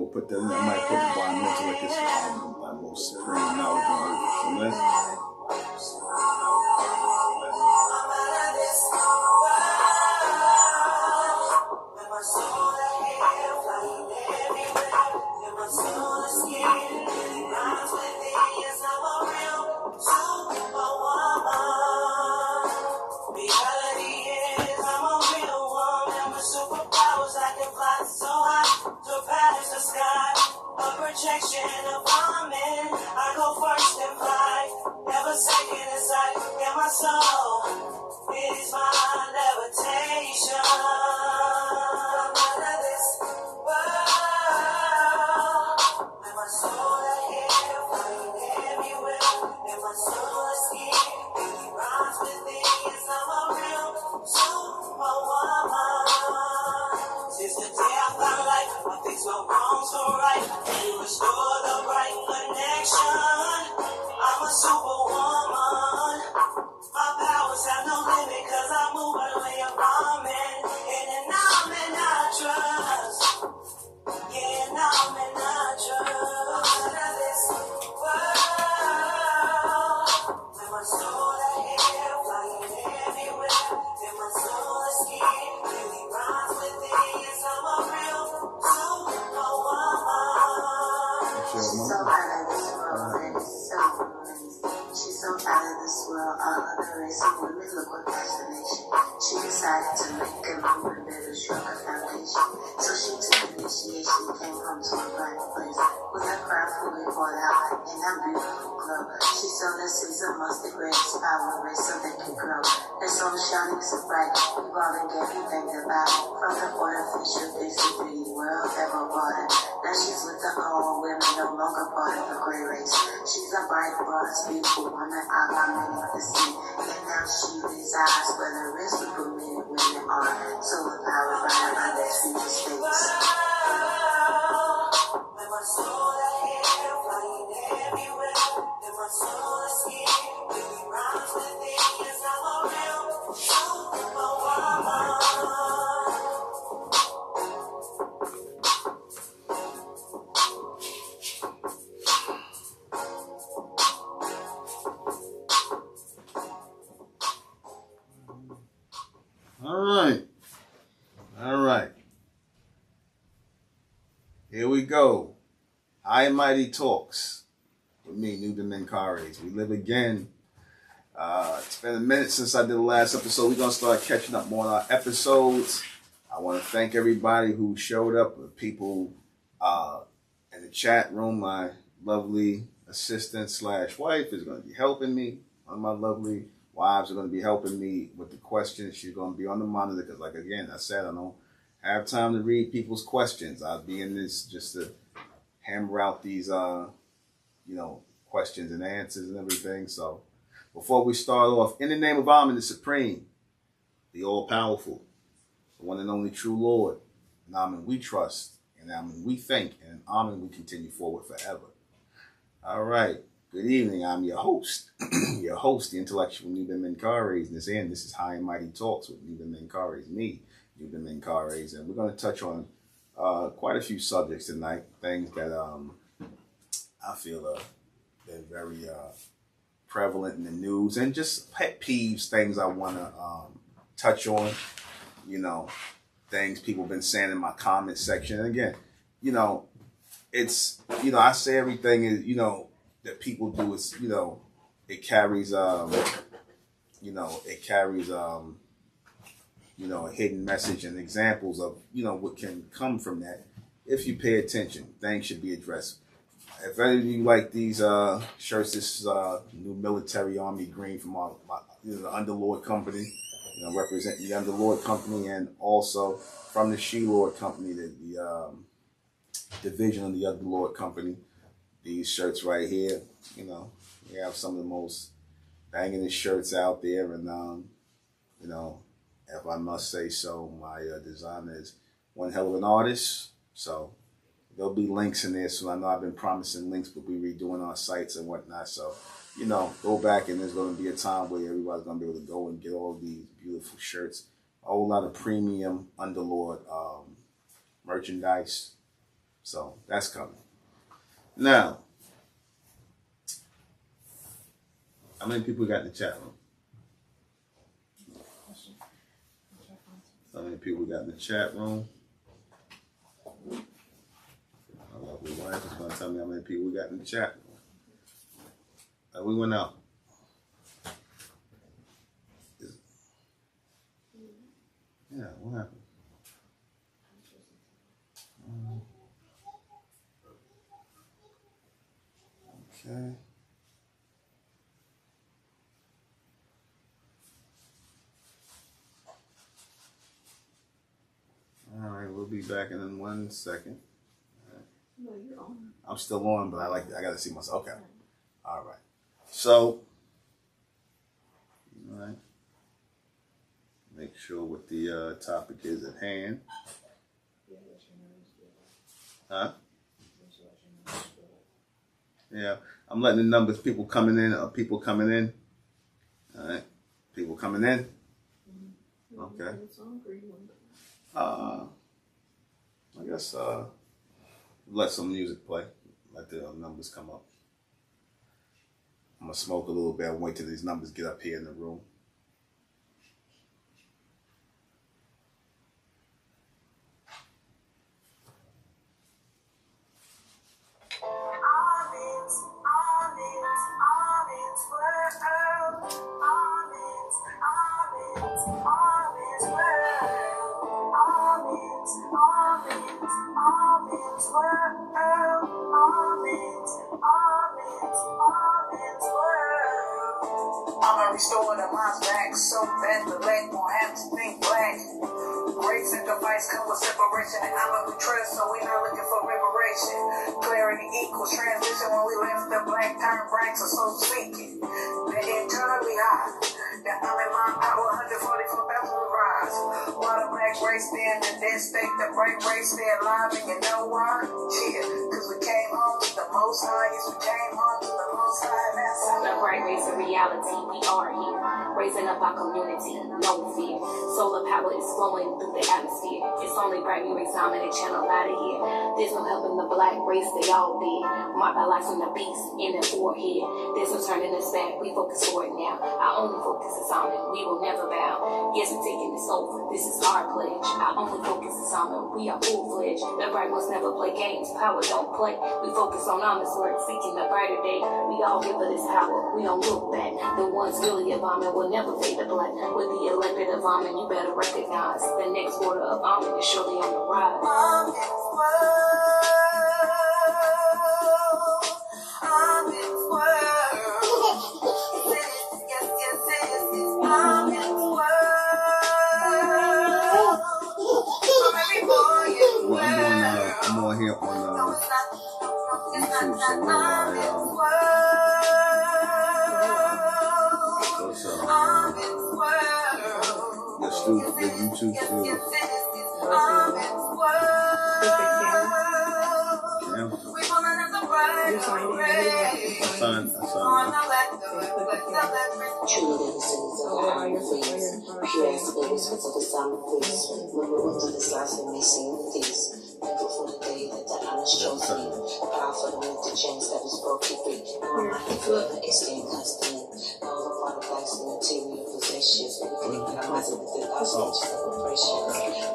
we'll put that in there. I might put why Mentellect is my most supreme knowledge on earth. So let's protection of woman. I go first and fly, never second in sight. Yeah, my soul, it is my levitation. Out of this world, and my soul ahead, flying everywhere. And my soul is scared, really rhymes with me. Yes, I'm a real superwoman. Since the day I found life, I fix my wrongs for right. Restore the right connection. I'm a superwoman. My powers have no limit, cause I move by the way of ramen. In and out and I trust. Yeah, now and I trust. Out of this world, with my soul ahead, flying everywhere. And my soul is scared, really rhymes with it. Yes, I'm a real superwoman. She's so out of this world, and it's so nice. She's so out of this world, all of the race of women look with fascination. She decided to make a movement better, struck a foundation. So she took initiation, came home to a bright place. With her crown fully poured out, and her beautiful glow. She sowed her seeds of mustard grace, power race so they can grow. Their soul shining so bright, evolving everything about. From the artificial, basic beauty world, ever water. Now she's with the whole women, no longer part of the gray race. She's a bright, boss, beautiful woman, out by many of the sea. And now she resides where the rest of the men and women are. Solar power right around their future states. With my soul ahead, flying everywhere. And my soul is scared, really rhymes with it. Yes, I'm a real superwoman. All right. Here we go. High and Mighty Talks with me, Newton Mencares. We live again. It's been a minute since I did the last episode. We're going to start catching up more on our episodes. I want to thank everybody who showed up, the people in the chat room. My lovely assistant / wife is going to be helping me. One of my lovely wives are going to be helping me with the questions. She's going to be on the monitor because, like, again, I said, I don't have time to read people's questions. I'll be in this just to hammer out these, questions and answers and everything. So before we start off, in the name of Amen, the Supreme, the All-Powerful, the one and only true Lord, in Amen we trust, in Amen we think, and in Amen we continue forward forever. All right. Good evening. I'm your host, the intellectual Newton Mencares. And this is High and Mighty Talks with Newton Mencares, me, Newton Mencares. And we're going to touch on quite a few subjects tonight, things that I feel have been very prevalent in the news, and just pet peeves, things I want to touch on, things people have been saying in my comment section. And again, it's, I say everything is, that people do is, it carries, a hidden message and examples of, what can come from that. If you pay attention, things should be addressed. If any of you like these shirts, this is new military army green from the Underlord Company, representing the Underlord Company, and also from the She-Lord Company, the division of the Underlord Company. These shirts right here, we have some of the most banging shirts out there, and if I must say so, my designer is one hell of an artist. So there'll be links in there. So I know I've been promising links, but we're redoing our sites and whatnot. So, go back, and there's going to be a time where everybody's going to be able to go and get all these beautiful shirts. A whole lot of premium Underlord merchandise. So that's coming. Now, how many people got in the chat room? How many people got in the chat room? My lovely wife is going to tell me how many people we got in the chat room. We went out. Yeah, what happened? Okay. All right, we'll be back in 1 second. No, you're on. I'm still on, but I got to see myself. Okay. All right. So, all right. Make sure what the topic is at hand. Huh? Yeah, I'm letting the numbers, people coming in. All right, people coming in. Okay. I guess let some music play. Let the numbers come up. I'm gonna smoke a little bit and wait till these numbers get up here in the room. I'ma restore the mind's back so that the leg won't have to think black. Great sacrifice come with separation, and I'ma be trust, so we not looking for reparation. Clarity equals transition when we left the black turn bright, so seeking. The internally high, that I'm in my power, 144,000 rise. While the black race stand and then stake the bright race stay alive, and you know why? Yeah, cause we came home to the most high, yes, we came home to the most high, and that's all. The bright rays of reality, we are here, raising up our community, no fear. Solar power is flowing through the atmosphere. It's only bright music sound and channel out of here. There's no helping the black race, they all dead. Marked by life from the beast in the forehead. There's no turning us back, we focus forward now. Our only focus is on it, we will never bow. Yes, we're taking this over, this is our pledge. Our only focus is on it, we are full-fledged. The bright ones never play games, power don't play. We focus on honest work, seeking the brighter day. We all give it this power, we don't look back. The ones really of almond will never fade to black. With the elected of almond, you better recognize the next order of almond is surely on the rise. I'm in this world. Yes, I'm in this world. From every boy in the world. I'm on here on YouTube, so the YouTube studio. Truly, the citizens of the island of things. Pure as the babies for the sound of peace. When we went to this life, and we sing with these. Thankful for the day that the honest chose me. Proud for the mental chains that is broken free. Our mind forever extend constantly. All the part of life's material possessions. We click in our minds with the gospel of oppression.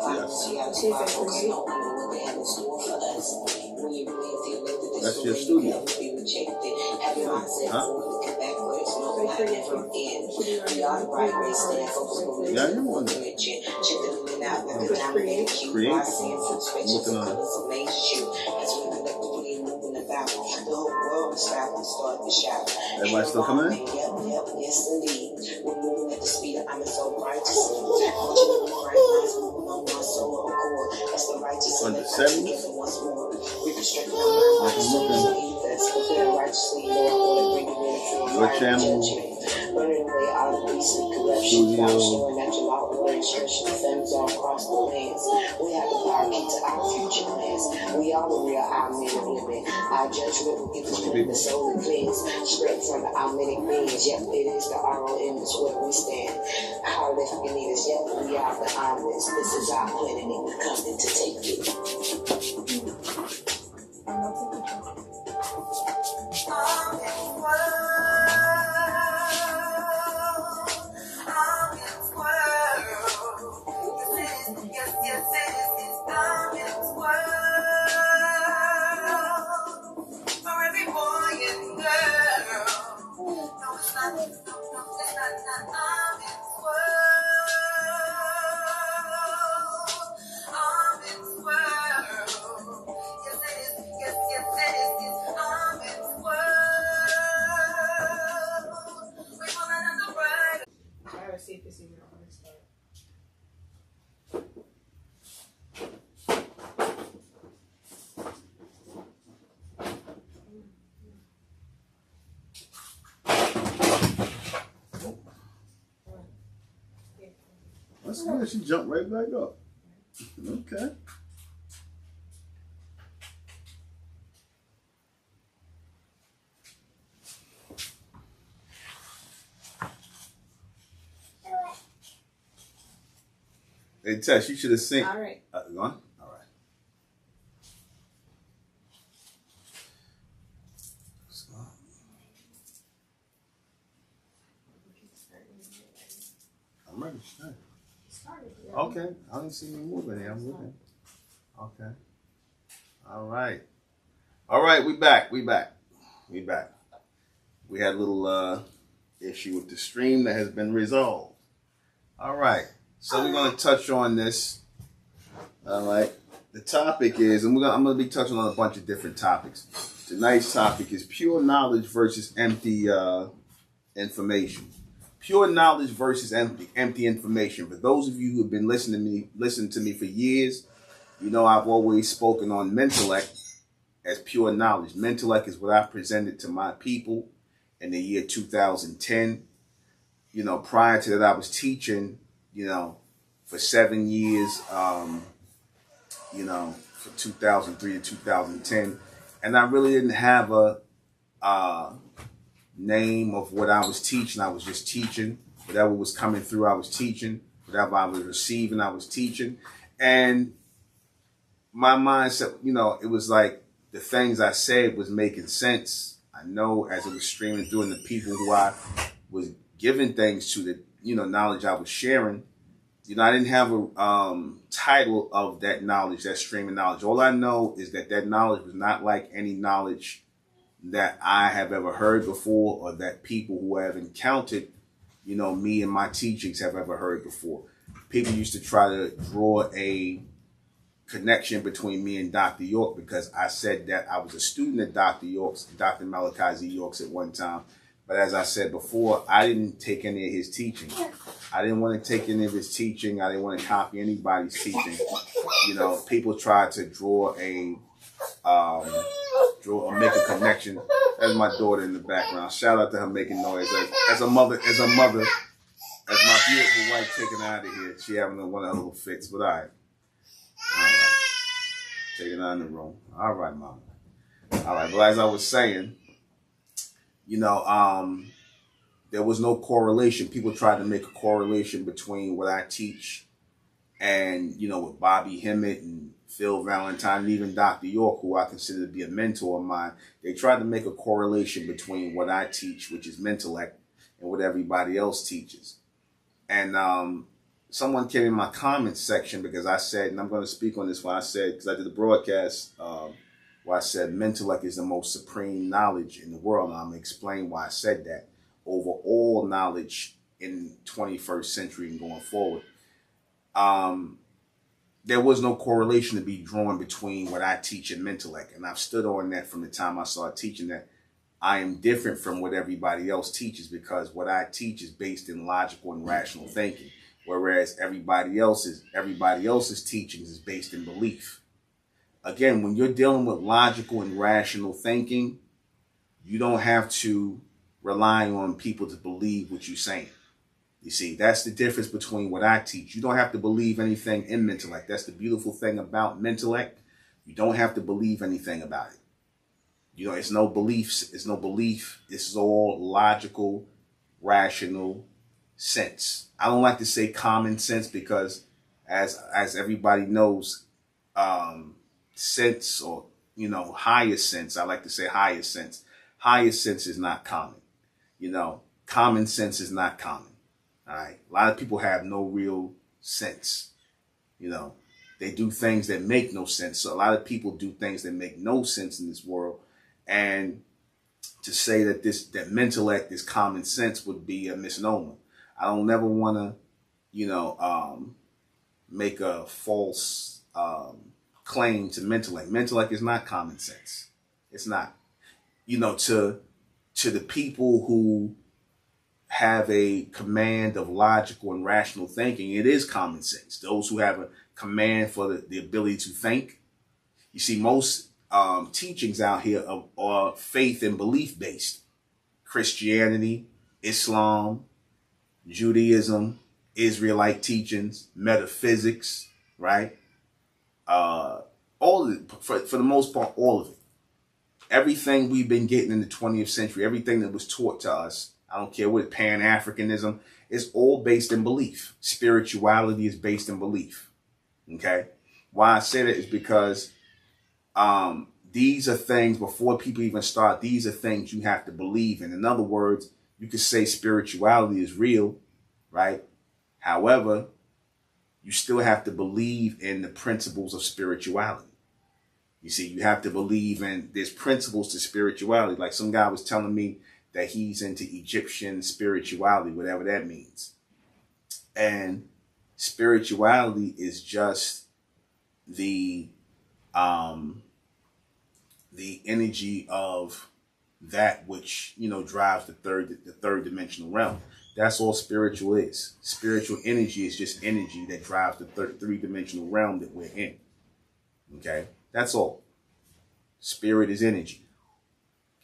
Violence, reality, our folks don't know what they have in store for us. When you really feel that That's your studio. be rejected. Have your mindset forward, looking backwards, no not never again. We are the right race, stand focused, but we Yeah, you want that. religion. Chipping in and out, like a dominant you. I see in frustrations and colors of major you. As we collectively moving about, the whole world is about to start to shout. Everybody still coming in? Yep, yes indeed. We're moving at the speed of I'm so righteously. Won't you look right minds moving on my soul accord. That's the righteous and the together once more. We restrict our minds, that's fulfilling righteously, Lord, bring you in What channel? burning away all the beastly corruption, showing natural law, order, instruction, families all across the lands. We have the power into our future plans. We are the real our men of living. Our judgment will give the strength the soul and cleanse. Straight from the Almighty beings. Yep, it is the ROM is where we stand. Our left leaders, yep, we are the armies. This is our planet and we're coming to take it. see if it's even on this side. That's good. She jumped right back up. Okay. Hey, Tess, you should have seen. All right. Go on. All right. I'm ready. Okay. I didn't see me moving here. I'm moving. Okay. All right. All right. We back. We back. We back. We had a little issue with the stream that has been resolved. All right. So we're going to touch on this. All right. The topic is, and I'm going to be touching on a bunch of different topics. Tonight's topic is pure knowledge versus empty information. Pure knowledge versus empty information. For those of you who have been listening to me for years, you know I've always spoken on MENTELLECT as pure knowledge. MENTELLECT is what I presented to my people in the year 2010. You know, prior to that, I was teaching, you know, for 7 years, you know, from 2003 to 2010. And I really didn't have a name of what I was teaching. I was just teaching. Whatever was coming through, I was teaching. Whatever I was receiving, I was teaching. And my mindset, you know, it was like the things I said was making sense. I know as it was streaming through, and the people who I was giving things to, the, you know, knowledge I was sharing, you know, I didn't have a title of that knowledge, that streaming knowledge. All I know is that that knowledge was not like any knowledge that I have ever heard before, or that people who have encountered, you know, me and my teachings have ever heard before. People used to try to draw a connection between me and Dr. York because I said that I was a student of Dr. Malachi Z. York's at one time. But as I said before, I didn't take any of his teaching. I didn't want to take any of his teaching. I didn't want to copy anybody's teaching. You know, people tried to make a connection. That's my daughter in the background. Shout out to her making noise. As my beautiful wife taking her out of here. She having one of her little fits, but all right. All right. Taking her in the room. All right, mama. All right, but as I was saying, you know, there was no correlation. People tried to make a correlation between what I teach and, you know, with Bobby Hemmett and Phil Valentine, and even Dr. York, who I consider to be a mentor of mine. They tried to make a correlation between what I teach, which is MENTELLECT, and what everybody else teaches. And someone came in my comments section because I said, and I'm going to speak on this one, I said, because I did a broadcast where I said MENTELLECT is the most supreme knowledge in the world. And I'm going to explain why I said that over all knowledge in 21st century and going forward. There was no correlation to be drawn between what I teach and MENTELLECT. And I've stood on that from the time I started teaching, that I am different from what everybody else teaches, because what I teach is based in logical and rational thinking, whereas everybody else's teachings is based in belief. Again, when you're dealing with logical and rational thinking, you don't have to rely on people to believe what you're saying. You see, that's the difference between what I teach. You don't have to believe anything in MENTELLECT. That's the beautiful thing about MENTELLECT. You don't have to believe anything about it. You know, it's no beliefs. It's no belief. This is all logical, rational sense. I don't like to say common sense because, as everybody knows, sense, or, you know, higher sense. I like to say higher sense. Higher sense is not common. You know, common sense is not common. All right. A lot of people have no real sense. You know, they do things that make no sense. So a lot of people do things that make no sense in this world. And to say that that MENTELLECT is common sense would be a misnomer. I don't never want to, you know, make a false claim to MENTELLECT. MENTELLECT is not common sense. It's not. You know, to the people who have a command of logical and rational thinking, it is common sense. Those who have a command for the ability to think. You see, most teachings out here are faith and belief based. Christianity, Islam, Judaism, Israelite teachings, metaphysics, right? All of it, for the most part, all of it. Everything we've been getting in the 20th century, everything that was taught to us, I don't care what, Pan-Africanism, is all based in belief. Spirituality is based in belief. Okay? Why I say that is because these are things, before people even start, these are things you have to believe in. In other words, you could say spirituality is real, right? However, you still have to believe in the principles of spirituality. You see, you have to believe in, there's principles to spirituality. Like some guy was telling me that he's into Egyptian spirituality, whatever that means. And spirituality is just the energy of that which, drives the third dimensional realm. That's all spiritual is. Spiritual energy is just energy that drives the three-dimensional realm that we're in. Okay? That's all. Spirit is energy.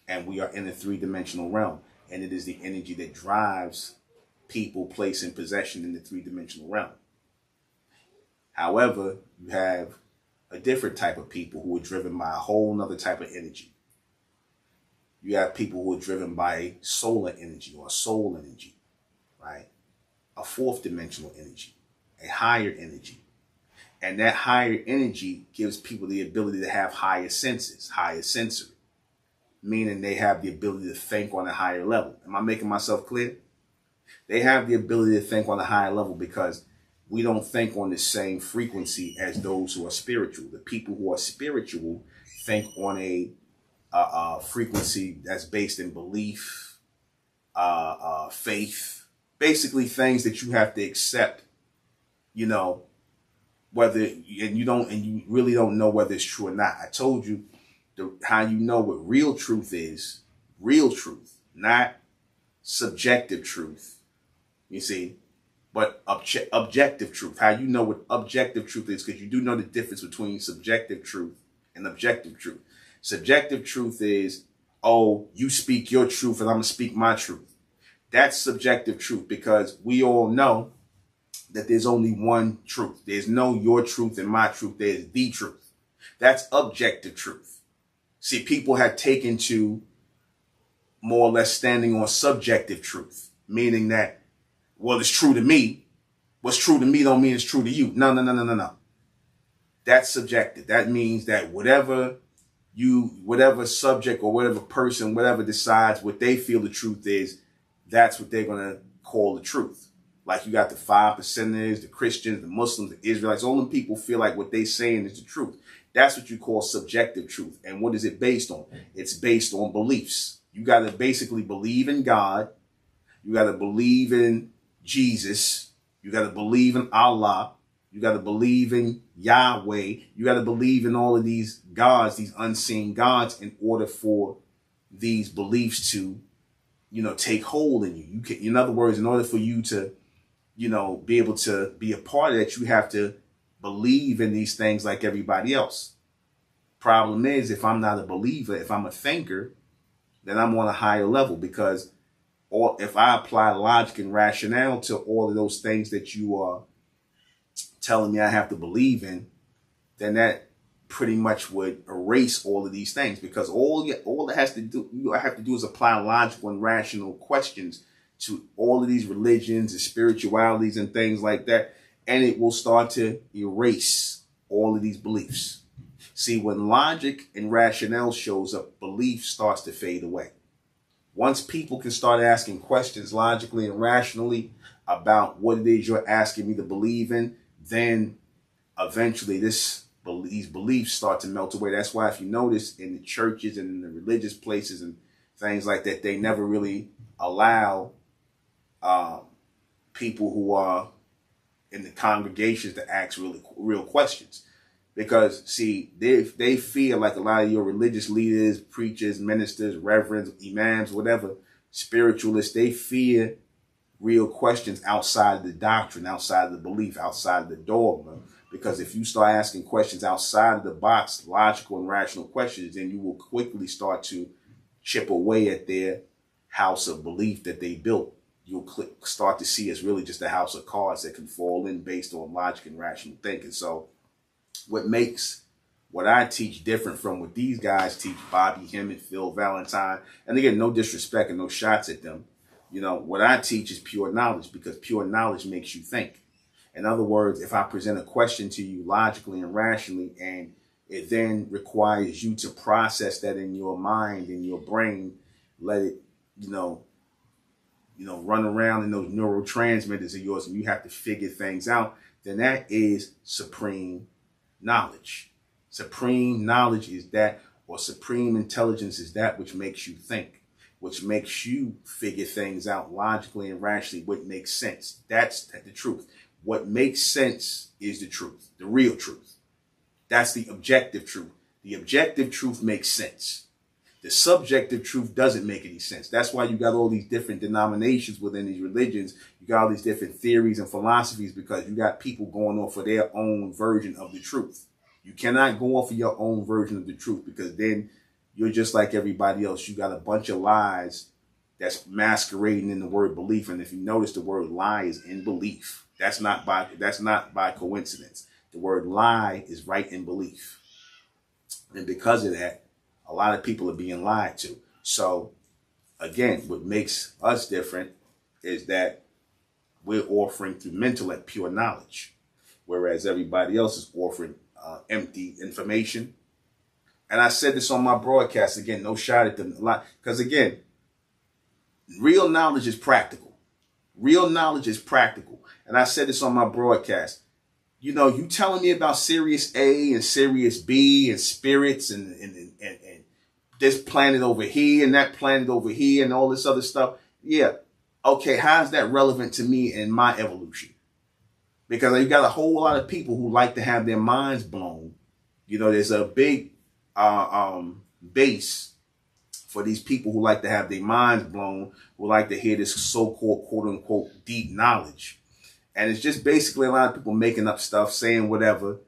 And we are in the three-dimensional realm. And it is the energy that drives people, place, and possession in the three-dimensional realm. However, you have a different type of people who are driven by a whole nother type of energy. You have people who are driven by solar energy or soul energy, right? A fourth dimensional energy, a higher energy. And that higher energy gives people the ability to have higher senses, higher sensory, meaning they have the ability to think on a higher level. Am I making myself clear? They have the ability to think on a higher level because we don't think on the same frequency as those who are spiritual. The people who are spiritual think on a frequency that's based in belief, faith, basically things that you have to accept, whether, and you really don't know whether it's true or not. I told you how you know what real truth is, real truth, not subjective truth, you see, but objective truth. How you know what objective truth is, because you do know the difference between subjective truth and objective truth. Subjective truth is, oh, you speak your truth and I'm going to speak my truth. That's subjective truth, because we all know that there's only one truth. There's no your truth and my truth. There's the truth. That's objective truth. See, people have taken to more or less standing on subjective truth, meaning that, well, it's true to me. What's true to me don't mean it's true to you. No. That's subjective. That means that whatever subject or whatever person, whatever decides what they feel the truth is, that's what they're going to call the truth. Like you got the 5%ers, the Christians, the Muslims, the Israelites. All them people feel like what they're saying is the truth. That's what you call subjective truth. And what is it based on? It's based on beliefs. You got to basically believe in God. You got to believe in Jesus. You got to believe in Allah. You got to believe in Yahweh. You got to believe in all of these gods, these unseen gods, in order for these beliefs to, take hold in you. In other words, in order for you to, be able to be a part of that, you have to believe in these things like everybody else. Problem is, if I'm not a believer, if I'm a thinker, then I'm on a higher level, because if I apply logic and rationale to all of those things that you are telling me I have to believe in, then that pretty much would erase all of these things, because all it has to do, I have to do is apply logical and rational questions to all of these religions and spiritualities and things like that, and it will start to erase all of these beliefs. See, when logic and rationale shows up, belief starts to fade away. Once people can start asking questions logically and rationally about what it is you're asking me to believe in, then eventually these beliefs start to melt away. That's why if you notice in the churches and in the religious places and things like that, they never really allow people who are in the congregations to ask real questions. Because, see, they feel like a lot of your religious leaders, preachers, ministers, reverends, imams, whatever, spiritualists, they fear real questions outside of the doctrine, outside of the belief, outside of the dogma. Because if you start asking questions outside of the box, logical and rational questions, then you will quickly start to chip away at their house of belief that they built. You'll start to see it's really just a house of cards that can fall in based on logic and rational thinking. So what makes what I teach different from what these guys teach, Bobby Hemmett, Phil Valentine, and again, no disrespect and no shots at them. You know, what I teach is pure knowledge, because pure knowledge makes you think. In other words, if I present a question to you logically and rationally, and it then requires you to process that in your mind, in your brain, let it, run around in those neurotransmitters of yours, and you have to figure things out, then that is supreme knowledge. Supreme knowledge is that, or supreme intelligence is that which makes you think, which makes you figure things out logically and rationally, what makes sense. That's the truth. What makes sense is the truth, the real truth. That's the objective truth. The objective truth makes sense. The subjective truth doesn't make any sense. That's why you got all these different denominations within these religions. You got all these different theories and philosophies, because you got people going off of their own version of the truth. You cannot go off of your own version of the truth, because then you're just like everybody else. You got a bunch of lies that's masquerading in the word belief. And if you notice, the word lie is in belief. That's not by coincidence. The word lie is right in belief. And because of that, a lot of people are being lied to. So again, what makes us different is that we're offering through MENTELLECT pure knowledge, whereas everybody else is offering empty information. And I said this on my broadcast, again, no shot at them a lot, because again, real knowledge is practical. Real knowledge is practical. And I said this on my broadcast. You telling me about Sirius A and Sirius B and spirits and this planet over here and that planet over here and all this other stuff. Yeah. Okay. How's that relevant to me in my evolution? Because you got a whole lot of people who like to have their minds blown. There's a big base for these people who like to have their minds blown, who like to hear this so-called quote unquote deep knowledge. And it's just basically a lot of people making up stuff, saying whatever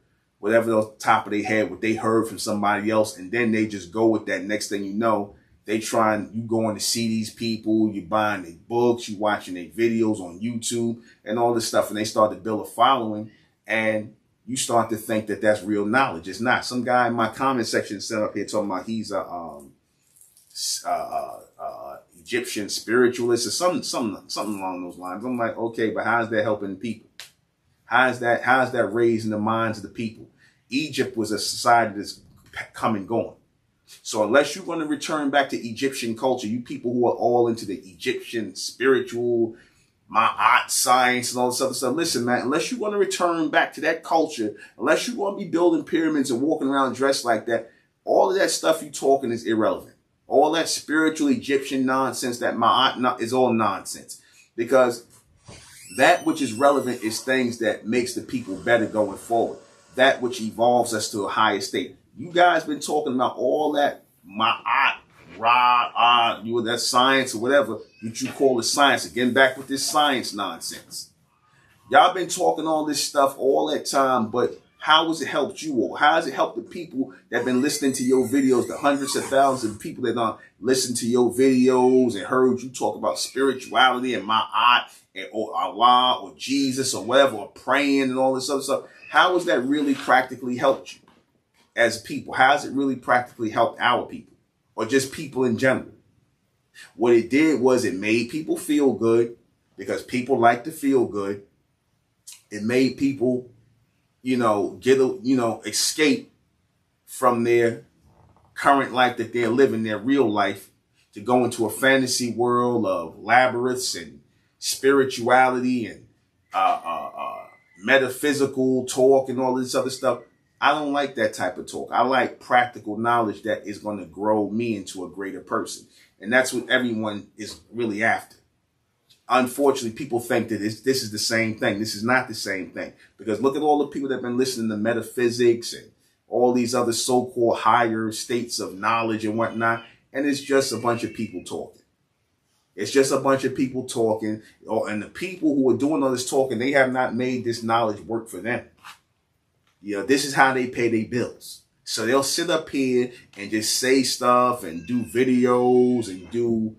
on top of their head, what they heard from somebody else. And then they just go with that. Next thing you know, you going to see these people, you buying their books, you watching their videos on YouTube and all this stuff. And they start to build a following, and you start to think that that's real knowledge. It's not. Some guy in my comment section set up here talking about he's a Egyptian spiritualist or something along those lines. I'm like, okay, but how's that helping people? How's that raising the minds of the people? Egypt was a society that's come and gone. So unless you're going to return back to Egyptian culture, you people who are all into the Egyptian spiritual, Ma'at science and all this other stuff, listen, man, unless you want to return back to that culture, unless you want to be building pyramids and walking around dressed like that, all of that stuff you talking is irrelevant. All that spiritual Egyptian nonsense, that Ma'at is all nonsense. Because that which is relevant is things that makes the people better going forward. That which evolves us to a higher state. You guys been talking about all that Ma'at, that science or whatever that you call it science. Again, back with this science nonsense. Y'all been talking all this stuff all that time, but how has it helped you all? How has it helped the people that have been listening to your videos, the hundreds of thousands of people that don't listen to your videos and heard you talk about spirituality and Ma'at or Allah or Jesus or whatever, or praying and all this other stuff? How has that really practically helped you as people? How has it really practically helped our people or just people in general? What it did was it made people feel good, because people like to feel good. It made people escape from their current life that they're living, their real life, to go into a fantasy world of labyrinths and spirituality and metaphysical talk and all this other stuff. I don't like that type of talk. I like practical knowledge that is going to grow me into a greater person. And that's what everyone is really after. Unfortunately, people think that this is the same thing. This is not the same thing. Because look at all the people that have been listening to metaphysics and all these other so-called higher states of knowledge and whatnot. And it's just a bunch of people talking. It's just a bunch of people talking, and the people who are doing all this talking, they have not made this knowledge work for them. You know, this is how they pay their bills. So they'll sit up here and just say stuff and do videos and do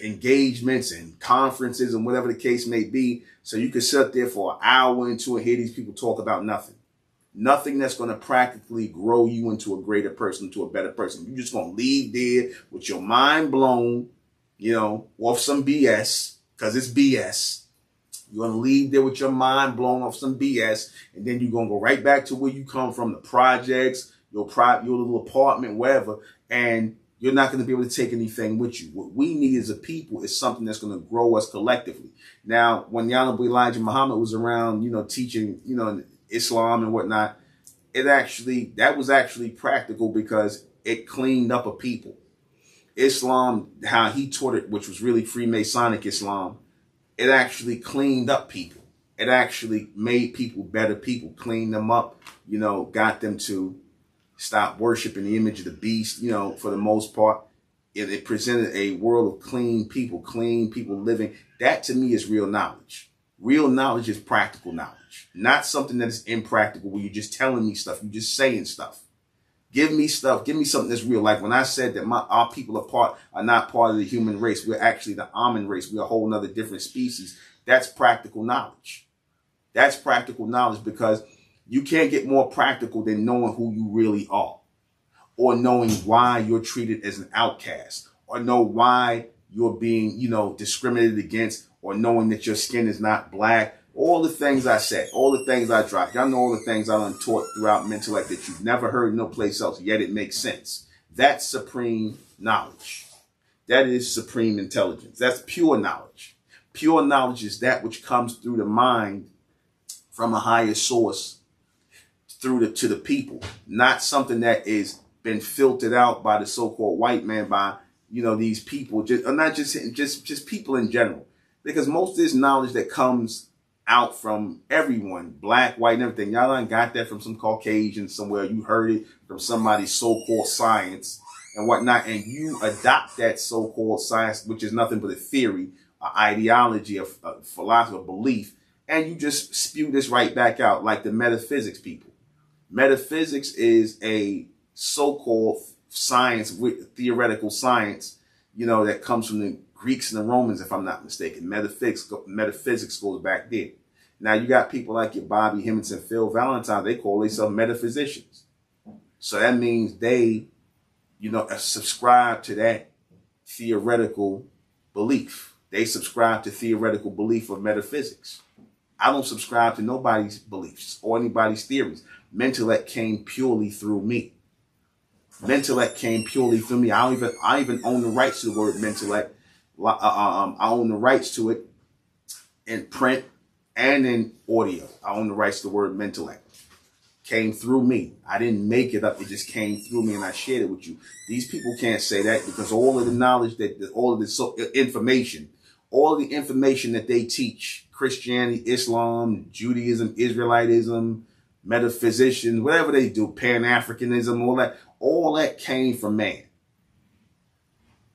engagements and conferences and whatever the case may be. So you can sit there for an hour and two and hear these people talk about nothing. Nothing that's going to practically grow you into a greater person, into a better person. You're just going to leave there with your mind blown, you know, off some BS, because it's BS. You're going to leave there with your mind blown off some BS, and then you're going to go right back to where you come from, the projects, your little apartment, wherever, and you're not going to be able to take anything with you. What we need as a people is something that's going to grow us collectively. Now, when the Honorable Elijah Muhammad was around, you know, teaching, you know, Islam and whatnot, that was actually practical because it cleaned up a people. Islam, how he taught it, which was really Freemasonic Islam, it actually cleaned up people. It actually made people better people, cleaned them up, you know, got them to stop worshiping the image of the beast, you know, for the most part. It presented a world of clean people living. That to me is real knowledge. Real knowledge is practical knowledge, not something that is impractical where you're just telling me stuff, you're just saying stuff. Give me stuff, give me something that's real. Like when I said that our people are not part of the human race, we're actually the almond race, we're a whole nother different species. That's practical knowledge. That's practical knowledge, because you can't get more practical than knowing who you really are, or knowing why you're treated as an outcast, or know why you're being, you know, discriminated against, or knowing that your skin is not black. All the things I said, all the things I dropped. Y'all know all the things I done taught throughout MENTELLECT that you've never heard no place else, yet it makes sense. That's supreme knowledge. That is supreme intelligence. That's pure knowledge. Pure knowledge is that which comes through the mind from a higher source to the people, not something that is been filtered out by the so-called white man, by, you know, these people, just people in general. Because most of this knowledge that comes out from everyone, black, white, and everything, y'all done got that from some Caucasian somewhere. You heard it from somebody's so-called science and whatnot, and you adopt that so-called science, which is nothing but a theory, an ideology, a philosophy, a belief, and you just spew this right back out like the metaphysics people. Metaphysics is a so-called science, theoretical science, you know, that comes from the Greeks and the Romans, if I'm not mistaken. Metaphysics goes back there. Now you got people like your Bobby Hemmings and Phil Valentine. They call themselves metaphysicians. So that means they, you know, subscribe to that theoretical belief. They subscribe to theoretical belief of metaphysics. I don't subscribe to nobody's beliefs or anybody's theories. MENTELLECT came purely through me. MENTELLECT came purely through me. I even own the rights to the word MENTELLECT. I own the rights to it in print and in audio. I own the rights to the word MENTELLECT. Came through me. I didn't make it up. It just came through me and I shared it with you. These people can't say that, because all of the knowledge all of the information that they teach, Christianity, Islam, Judaism, Israelitism, metaphysicians, whatever they do, Pan-Africanism, all that came from man.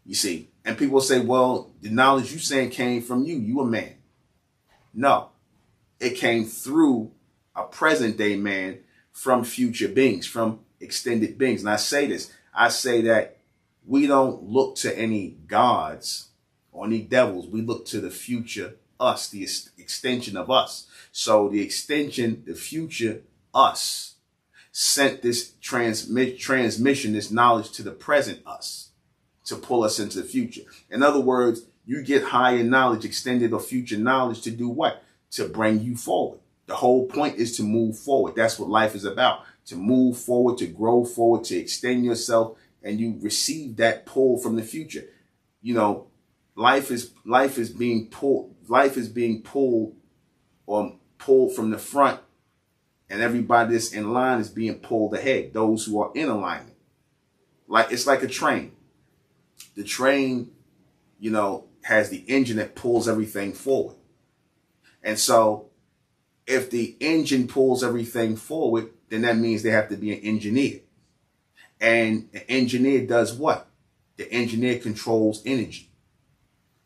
You see, and people say, well, the knowledge you saying came from you. You a man. No, it came through a present day man from future beings, from extended beings. And I say this, I say that we don't look to any gods or any devils. We look to the future us, the extension of us. So the extension, the future us, sent this transmission, this knowledge to the present us to pull us into the future. In other words, you get higher knowledge, extended or future knowledge to do what? To bring you forward. The whole point is to move forward. That's what life is about. To move forward, to grow forward, to extend yourself, and you receive that pull from the future. You know, life is being pulled from the front, and everybody that's in line is being pulled ahead. Those who are in alignment. Like it's like a train. The train, you know, has the engine that pulls everything forward. And so if the engine pulls everything forward, then that means they have to be an engineer. And an engineer does what? The engineer controls energy.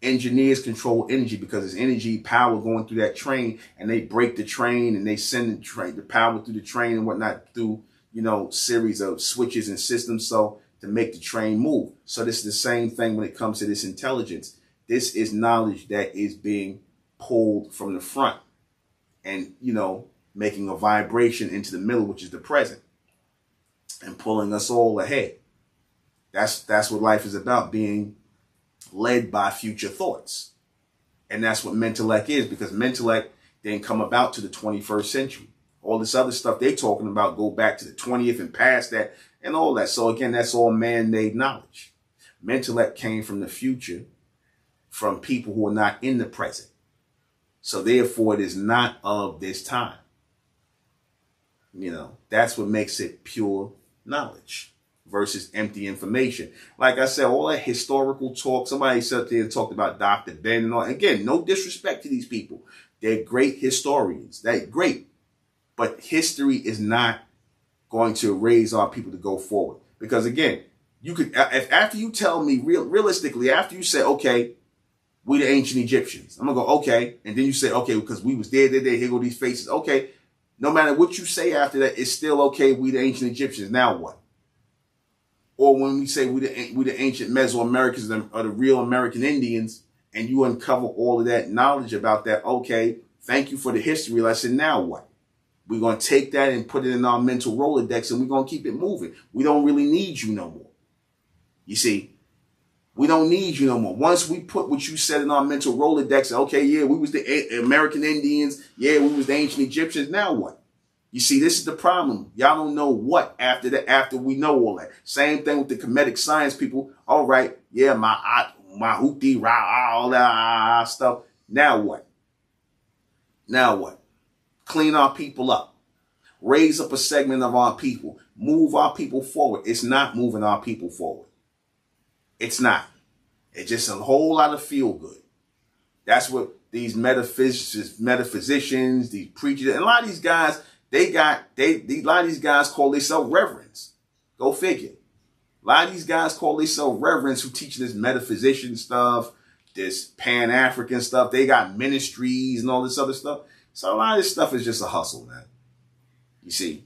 Engineers control energy because there's energy power going through that train, and they break the train and they send the power through the train and whatnot through, you know, series of switches and systems so to make the train move. So this is the same thing when it comes to this intelligence. This is knowledge that is being pulled from the front and, you know, making a vibration into the middle, which is the present, and pulling us all ahead. That's what life is about, being led by future thoughts. And that's what MENTELLECT is, because MENTELLECT didn't come about to the 21st century. All this other stuff they talking about go back to the 20th and past that and all that. So again, that's all man-made knowledge. MENTELLECT came from the future, from people who are not in the present. So therefore, it is not of this time. You know, that's what makes it pure knowledge versus empty information. Like I said, all that historical talk, somebody sat there and talked about Dr. Ben and all. Again, no disrespect to these people. They're great historians. They're great. But history is not going to raise our people to go forward. Because again, you could, if after you tell me realistically, after you say, okay, we the ancient Egyptians, I'm gonna go, okay. And then you say, okay, because we was there, here go these faces. Okay. No matter what you say after that, it's still okay. We the ancient Egyptians. Now what? Or when we say we the ancient Mesoamericans or the real American Indians, and you uncover all of that knowledge about that, okay, thank you for the history lesson. Now what? We're going to take that and put it in our mental Rolodex, and we're going to keep it moving. We don't really need you no more. You see, we don't need you no more. Once we put what you said in our mental Rolodex, okay, yeah, we was the American Indians. Yeah, we was the ancient Egyptians. Now what? You see, this is the problem. Y'all don't know what after that, after we know all that. Same thing with the comedic science people. All right, yeah, my hoopty, rah, all that stuff. Now what? Now what? Clean our people up. Raise up a segment of our people. Move our people forward. It's not moving our people forward. It's not. It's just a whole lot of feel good. That's what these metaphysicians, these preachers, and a lot of these guys, a lot of these guys call themselves reverends. Go figure. A lot of these guys call themselves reverends who teach this metaphysician stuff, this Pan-African stuff. They got ministries and all this other stuff. So a lot of this stuff is just a hustle, man. You see,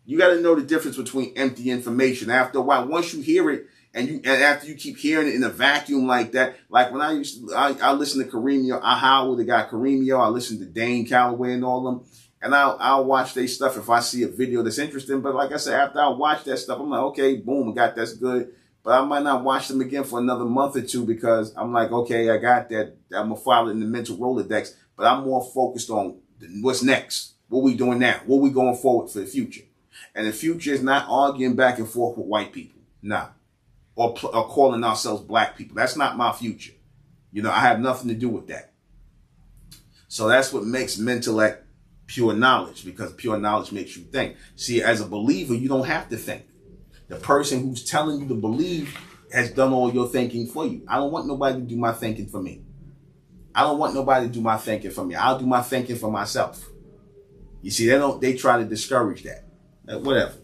you got to know the difference between empty information. After a while, once you hear it, and after you keep hearing it in a vacuum like that, like when I listen to Kareemio, the guy Kareemio, I listen to Dane Calloway and all them. And I'll watch their stuff if I see a video that's interesting. But like I said, after I watch that stuff, I'm like, okay, boom, that's good. But I might not watch them again for another month or two because I'm like, okay, I got that. I'm going to file it in the mental Rolodex. But I'm more focused on what's next. What we doing now? What we going forward for the future? And the future is not arguing back and forth with white people. Nah. Or calling ourselves black people. That's not my future. You know, I have nothing to do with that. So that's what makes MENTELLECT pure knowledge, because pure knowledge makes you think. See, as a believer, you don't have to think. The person who's telling you to believe has done all your thinking for you. I don't want nobody to do my thinking for me. I don't want nobody to do my thinking for me. I'll do my thinking for myself. You see, they try to discourage that. Whatever.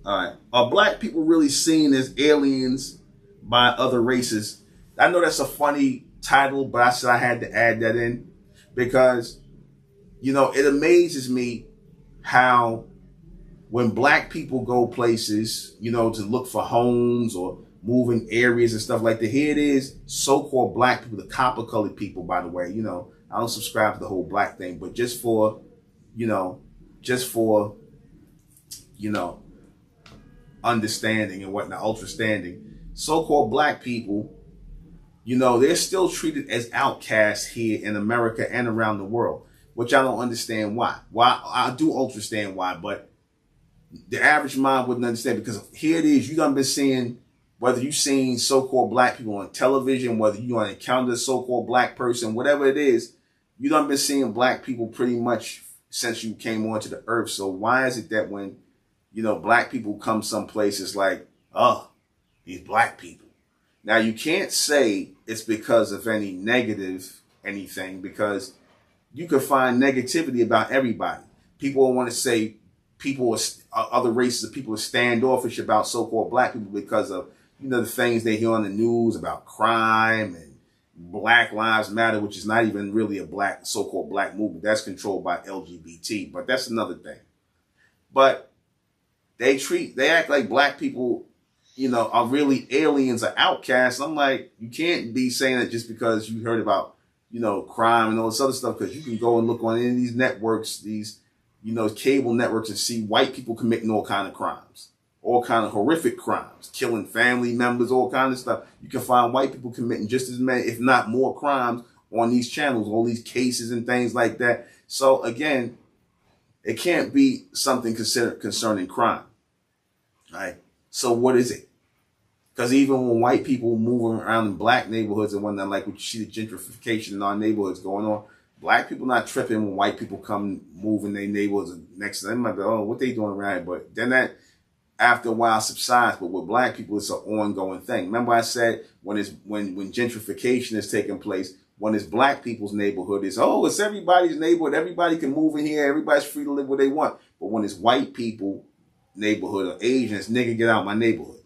All right. Are black people really seen as aliens by other races? I know that's a funny title, but I said I had to add that in because, you know, it amazes me how when black people go places, you know, to look for homes or moving areas and stuff like that, here it is, so-called black people, the copper-colored people, by the way, you know, I don't subscribe to the whole black thing, but just for, you know, understanding and whatnot, ultra-standing, so-called black people, you know, they're still treated as outcasts here in America and around the world, which I don't understand why. Why? I do understand why, but the average mind wouldn't understand, because here it is, you done been seeing, whether you've seen so-called black people on television, whether you want to encounter a so-called black person, whatever it is, you done been seeing black people pretty much since you came onto the earth. So why is it that when, you know, black people come someplace, it's like, oh, these black people. Now, you can't say it's because of any negative anything, because you can find negativity about everybody. People want to say other races of people are standoffish about so-called black people because of, the things they hear on the news about crime and Black Lives Matter, which is not even really a so-called black movement. That's controlled by LGBT, but that's another thing. But they act like black people, are really aliens or outcasts. I'm like, you can't be saying that just because you heard about, crime and all this other stuff, because you can go and look on any of these networks, these, cable networks, and see white people committing all kind of crimes, all kind of horrific crimes, killing family members, all kind of stuff. You can find white people committing just as many, if not more, crimes on these channels, all these cases and things like that. So again, it can't be something concerning crime, right? So what is it? Because even when white people moving around in black neighborhoods and whatnot, like we see the gentrification in our neighborhoods going on, black people not tripping when white people come move in their neighborhoods next to them. Like, oh, what they doing around here? But then that, after a while, subsides. But with black people, it's an ongoing thing. Remember I said when gentrification is taking place, when it's black people's neighborhood, it's everybody's neighborhood. Everybody can move in here. Everybody's free to live where they want. But when it's white people neighborhood or Asians, nigga, get out of my neighborhood.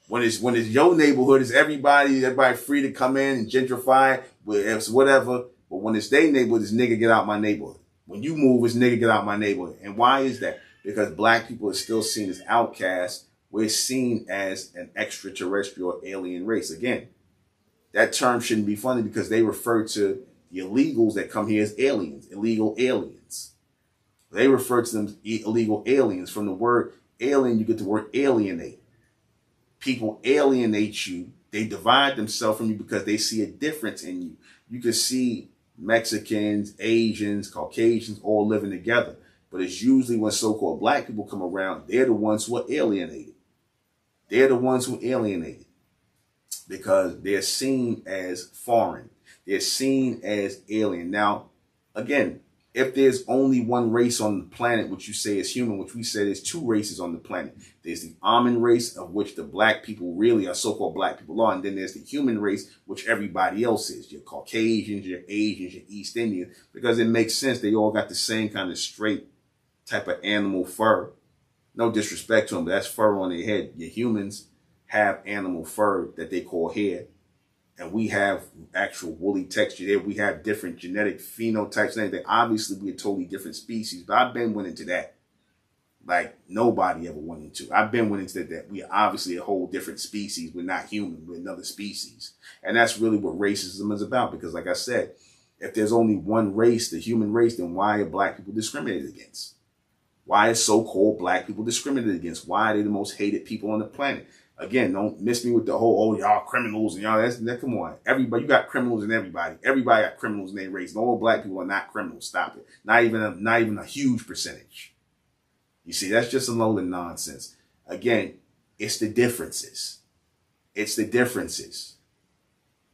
When it's your neighborhood, it's everybody free to come in and gentrify, whatever. But when it's their neighborhood, it's nigga, get out my neighborhood. When you move, it's nigga, get out my neighborhood. And why is that? Because black people are still seen as outcasts. We're seen as an extraterrestrial alien race. Again, that term shouldn't be funny because they refer to the illegals that come here as aliens, illegal aliens. They refer to them as illegal aliens. From the word alien, you get the word alienate. People alienate you. They divide themselves from you because they see a difference in you. You can see Mexicans, Asians, Caucasians all living together. But it's usually when so-called black people come around, they're the ones who are alienated. They're the ones who are alienated because they're seen as foreign. They're seen as alien. Now, again, if there's only one race on the planet, which you say is human, which we say there's two races on the planet. There's the almond race, of which the black people really are so-called black people are. And then there's the human race, which everybody else is. Your Caucasians, your Asians, your East Indians, because it makes sense. They all got the same kind of straight type of animal fur. No disrespect to them, but that's fur on their head. Your humans have animal fur that they call hair. And we have actual woolly texture there. We have different genetic phenotypes and everything. Obviously, we're a totally different species, but I've been went into that. Like nobody ever went into. I've been went into that. We are obviously a whole different species. We're not human. We're another species. And that's really what racism is about. Because like I said, if there's only one race, the human race, then why are black people discriminated against? Why is so-called black people discriminated against? Why are they the most hated people on the planet? Again, don't miss me with the whole, y'all criminals and y'all, that come on. Everybody, you got criminals in everybody. Everybody got criminals in their race. No, all black people are not criminals. Stop it. Not even a huge percentage. You see, that's just a load of nonsense. Again, it's the differences. It's the differences.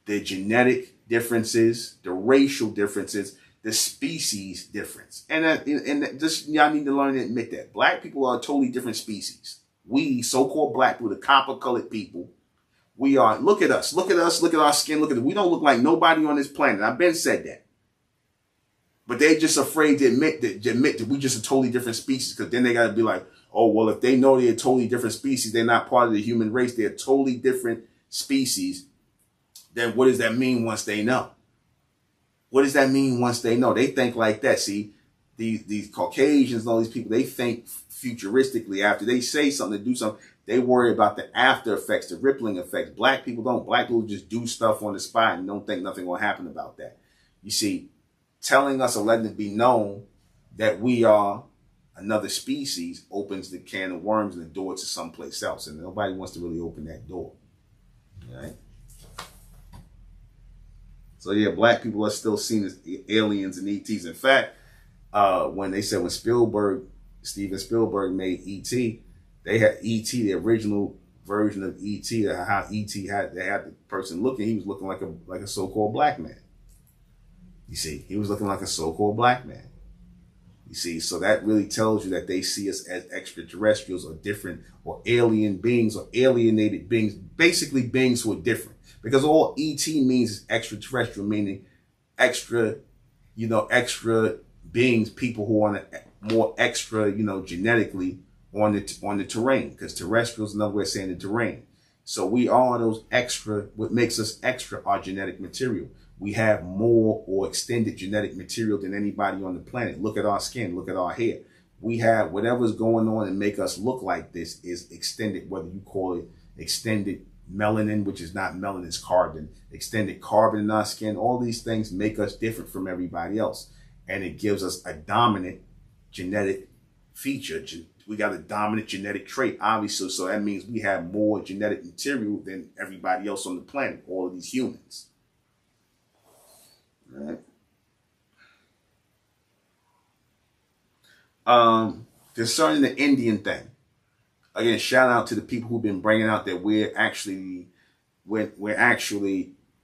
The genetic differences, the racial differences, the species difference. And just y'all need to learn to admit that. Black people are a totally different species. We, so-called black people, the copper-colored people, we are, look at us, look at our skin, look at it. We don't look like nobody on this planet. I've been said that. But they're just afraid to admit that we just a totally different species, because then they got to be like, oh, well, if they know they're a totally different species, they're not part of the human race, they're a totally different species, then what does that mean once they know? What does that mean once they know? They think like that. See, these Caucasians and all these people, they think futuristically. After they say something, to do something, they worry about the after effects, the rippling effects. Black people don't. Black people just do stuff on the spot and don't think nothing will happen about that. You see, telling us or letting it be known that we are another species opens the can of worms and the door to someplace else. And nobody wants to really open that door. All right? So yeah, black people are still seen as aliens and ETs. In fact, when Steven Spielberg made E.T., they had E.T., the original version of E.T., how E.T. had the person looking. He was looking like a so-called black man. You see, he was looking like a so-called black man. You see, so that really tells you that they see us as extraterrestrials or different or alien beings or alienated beings, basically beings who are different. Because all E.T. means is extraterrestrial, meaning extra beings, people who are on more extra, genetically on the terrain, because terrestrial is another way of saying the terrain. So we are those extra. What makes us extra are genetic material. We have more or extended genetic material than anybody on the planet. Look at our skin. Look at our hair. We have whatever's going on and make us look like this is extended, whether you call it extended melanin, which is not melanin, it's carbon, extended carbon in our skin. All these things make us different from everybody else. And it gives us a dominant genetic feature. We got a dominant genetic trait, obviously. So that means we have more genetic material than everybody else on the planet, all of these humans. All right. Concerning the Indian thing, again, shout out to the people who've been bringing out that we're actually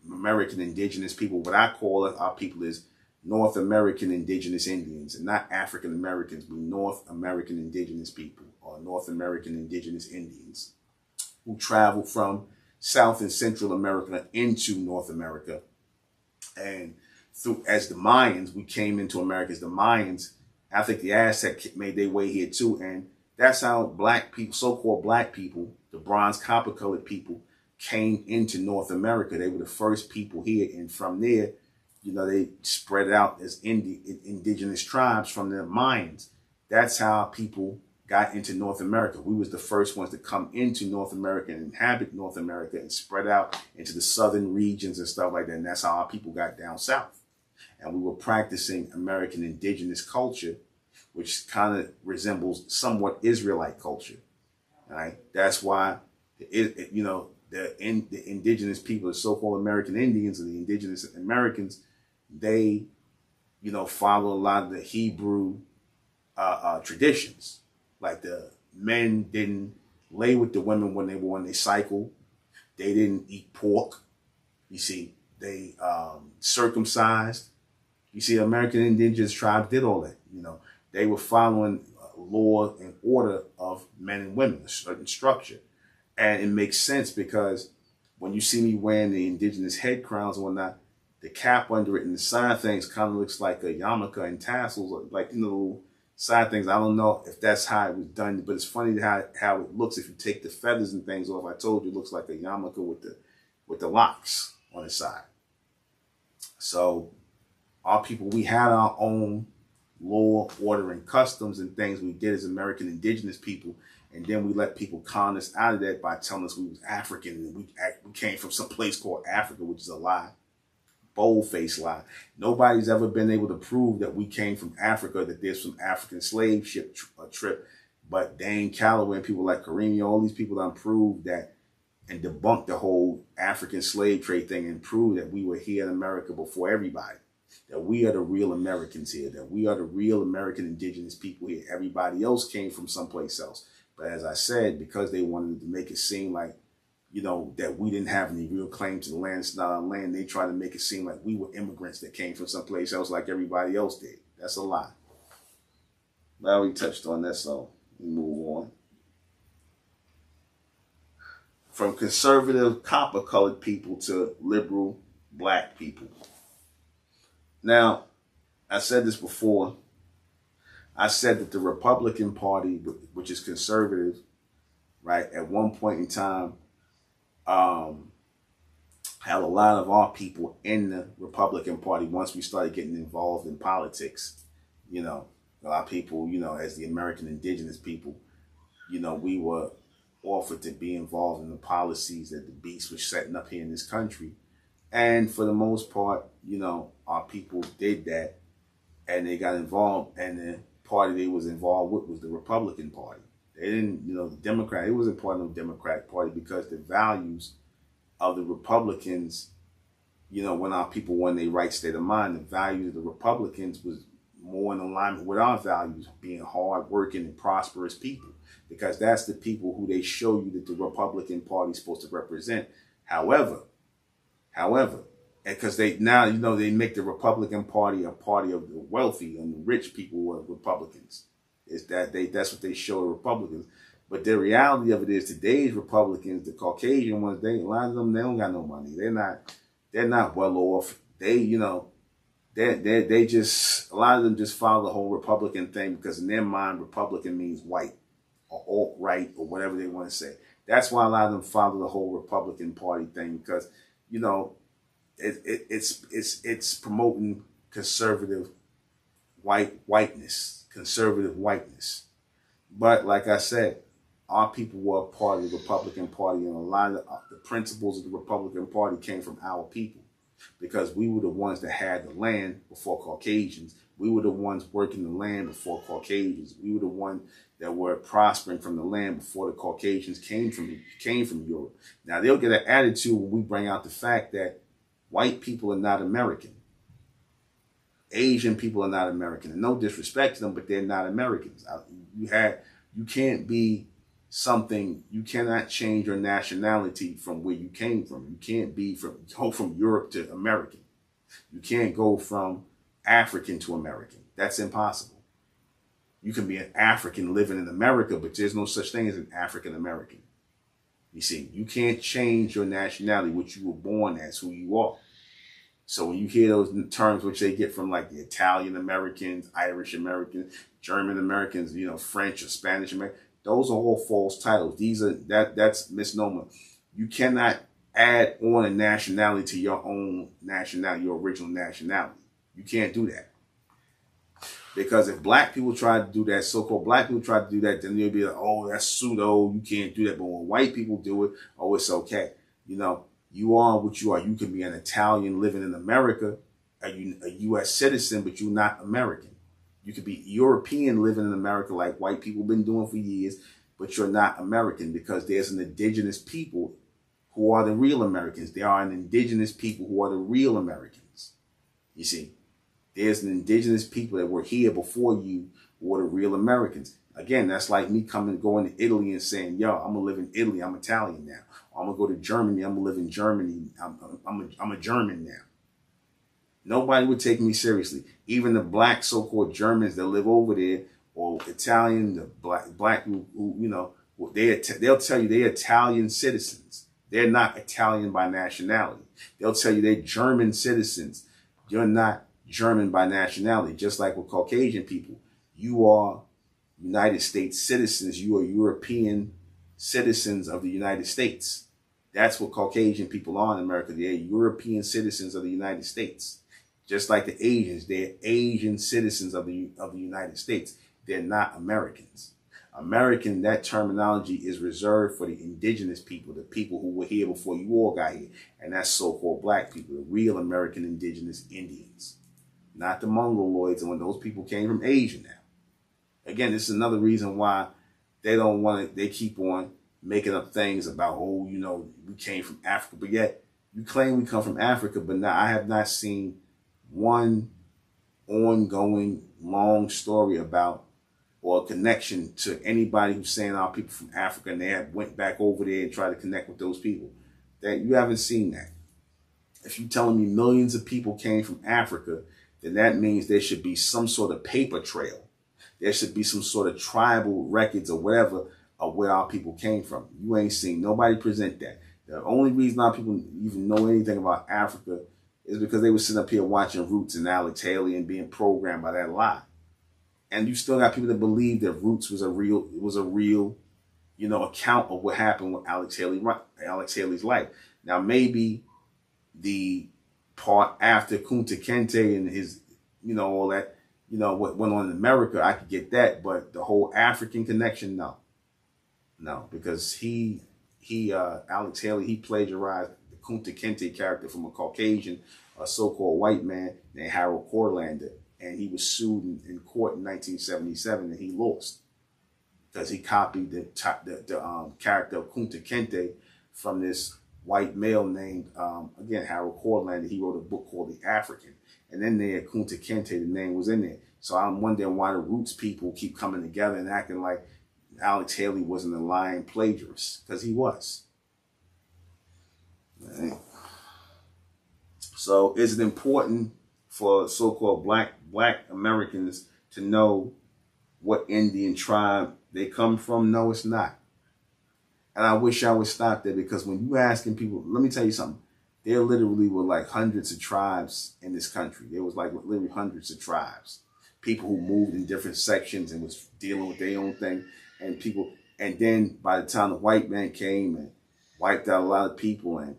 American indigenous people. What I call it, our people is North American indigenous Indians, and not African Americans. We're North American indigenous people, or North American indigenous Indians, who traveled from South and Central America into North America. And as the Mayans, we came into America as the Mayans. I think the Aztecs made their way here too. And that's how black people, so-called black people, the bronze copper colored people, came into North America. They were the first people here. And from there, they spread out as indigenous tribes from the Mayans. That's how people got into North America. We was the first ones to come into North America and inhabit North America and spread out into the southern regions and stuff like that. And that's how our people got down south. And we were practicing American indigenous culture, which kind of resembles somewhat Israelite culture. All right. That's why, the indigenous people, the so-called American Indians, or the indigenous Americans, they, follow a lot of the Hebrew traditions. Like the men didn't lay with the women when they were on their cycle. They didn't eat pork. You see, they circumcised. You see, American indigenous tribes did all that. They were following law and order of men and women, a certain structure. And it makes sense because when you see me wearing the indigenous head crowns and whatnot, the cap under it and the side things kind of looks like a yarmulke and tassels, like, little side things. I don't know if that's how it was done, but it's funny how it looks if you take the feathers and things off. I told you it looks like a yarmulke with the locks on the side. So our people, we had our own law, order, and customs and things we did as American indigenous people. And then we let people con us out of that by telling us we was African and we came from some place called Africa, which is a lie. Bold-faced lie. Nobody's ever been able to prove that we came from Africa, that there's some African slave ship trip. But Dane Calloway and people like Karimi, all these people done proved that and debunked the whole African slave trade thing and proved that we were here in America before everybody. That we are the real Americans here. That we are the real American indigenous people here. Everybody else came from someplace else. But as I said, because they wanted to make it seem like, that we didn't have any real claim to the land, it's not our land, they tried to make it seem like we were immigrants that came from someplace else like everybody else did. That's a lie. Well, we touched on that, so we move on. From conservative copper-colored people to liberal black people. Now, I said this before. I said that the Republican Party, which is conservative, right, at one point in time, had a lot of our people in the Republican Party once we started getting involved in politics. A lot of people, as the American indigenous people, we were offered to be involved in the policies that the beast was setting up here in this country. And for the most part, our people did that and they got involved, and the party they was involved with was the Republican Party. They didn't, the Democrat, it wasn't part of the Democratic Party because the values of the Republicans, when our people won their right state of mind, the values of the Republicans was more in alignment with our values, being hard-working and prosperous people, because that's the people who they show you that the Republican Party is supposed to represent. However, because they make the Republican Party a party of the wealthy and the rich people who are Republicans. That's what they show the Republicans. But the reality of it is today's Republicans, the Caucasian ones, a lot of them, they don't got no money. They're not well off. They, they just, a lot of them just follow the whole Republican thing because in their mind, Republican means white or alt-right or whatever they want to say. That's why a lot of them follow the whole Republican Party thing because, you know, it's promoting conservative whiteness. But like I said, our people were a part of the Republican Party, and a lot of the principles of the Republican Party came from our people because we were the ones that had the land before Caucasians. We were the ones working the land before Caucasians. We were the ones that were prospering from the land before the Caucasians came from Europe. Now, they'll get an attitude when we bring out the fact that white people are not American. Asian people are not American. And no disrespect to them, but they're not Americans. You can't be something, you cannot change your nationality from where you came from. You can't go from Europe to American. You can't go from African to American. That's impossible. You can be an African living in America, but there's no such thing as an African American. You see, you can't change your nationality, what you were born as, who you are. So when you hear those terms, which they get from like the Italian Americans, Irish Americans, German Americans, you know, French or Spanish Americans, those are all false titles. That's misnomer. You cannot add on a nationality to your own nationality, your original nationality. You can't do that. Because if black people try to do that, so-called black people try to do that, then they'll be like, oh, that's pseudo, you can't do that. But when white people do it, oh, it's okay. You know, you are what you are. You can be an Italian living in America, a U.S. citizen, but you're not American. You could be European living in America like white people have been doing for years, but you're not American because there's an indigenous people who are the real Americans. There are an indigenous people who are the real Americans. You see, there's an indigenous people that were here before you who are the real Americans. Again, that's like me going to Italy and saying, yo, I'm going to live in Italy. I'm Italian now. I'm going to go to Germany. I'm going to live in Germany. I'm a German now. Nobody would take me seriously. Even the black so-called Germans that live over there, or Italian, the black who you know, they'll tell you they're Italian citizens. They're not Italian by nationality. They'll tell you they're German citizens. You're not German by nationality. Just like with Caucasian people, you are United States citizens. You are European citizens of the United States. That's what Caucasian people are in America. They're European citizens of the United States. Just like the Asians, they're Asian citizens of the United States. They're not Americans. American, that terminology is reserved for the indigenous people, the people who were here before you all got here. And that's so-called black people, the real American indigenous Indians. Not the Mongoloids, and when those people came from Asia now. Again, this is another reason why they keep on making up things about, oh, you know, we came from Africa. But yet, you claim we come from Africa, but now I have not seen one ongoing long story about or a connection to anybody who's saying our people from Africa and they have went back over there and tried to connect with those people. That you haven't seen that. If you're telling me millions of people came from Africa, then that means there should be some sort of paper trail. There should be some sort of tribal records or whatever of where our people came from. You ain't seen nobody present that. The only reason our people even know anything about Africa is because they were sitting up here watching Roots and Alex Haley and being programmed by that lie. And you still got people that believe that Roots was a real, you know, account of what happened with Alex Haley's life. Now, maybe the part after Kunta Kinte and his, you know, all that, you know, what went on in America, I could get that. But the whole African connection, no. No, because Alex Haley, he plagiarized the Kunta Kinte character from a Caucasian, a so-called white man named Harold Corlander. And he was sued in court in 1977 and he lost because he copied the character of Kunta Kinte from this white male named, again, Harold Corlander. He wrote a book called The African. And then there, Kunta Kinte, the name was in there. So I'm wondering why the Roots people keep coming together and acting like Alex Haley wasn't a lying plagiarist, because he was. Right. So is it important for so-called black Americans to know what Indian tribe they come from? No, it's not. And I wish I would stop there, because when you asking people, let me tell you something. There literally were like hundreds of tribes in this country. There was like literally hundreds of tribes. People who moved in different sections and was dealing with their own thing. And then by the time the white man came and wiped out a lot of people, and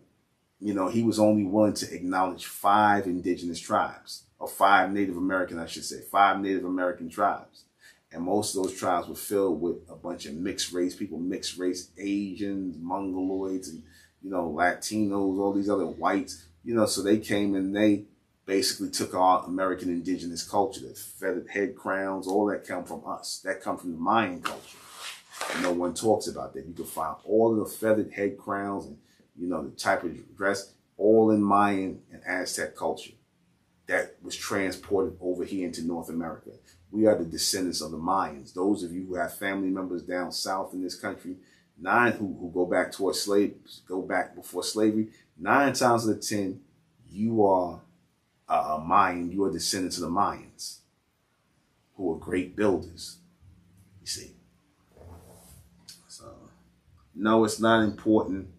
he was only willing to acknowledge 5 indigenous tribes, or 5 Native American, I should say, 5 Native American tribes. And most of those tribes were filled with a bunch of mixed race people, mixed race Asians, Mongoloids, and, Latinos, all these other whites, so they came and they basically took our American indigenous culture, the feathered head crowns, all that come from us. That come from the Mayan culture. And no one talks about that. You can find all of the feathered head crowns and, the type of dress, all in Mayan and Aztec culture that was transported over here into North America. We are the descendants of the Mayans. Those of you who have family members down south in this country, who go back towards go back before slavery, 9 times out of 10, you are a Mayan. You are descendants of the Mayans, who were great builders. You see. So, no, it's not important.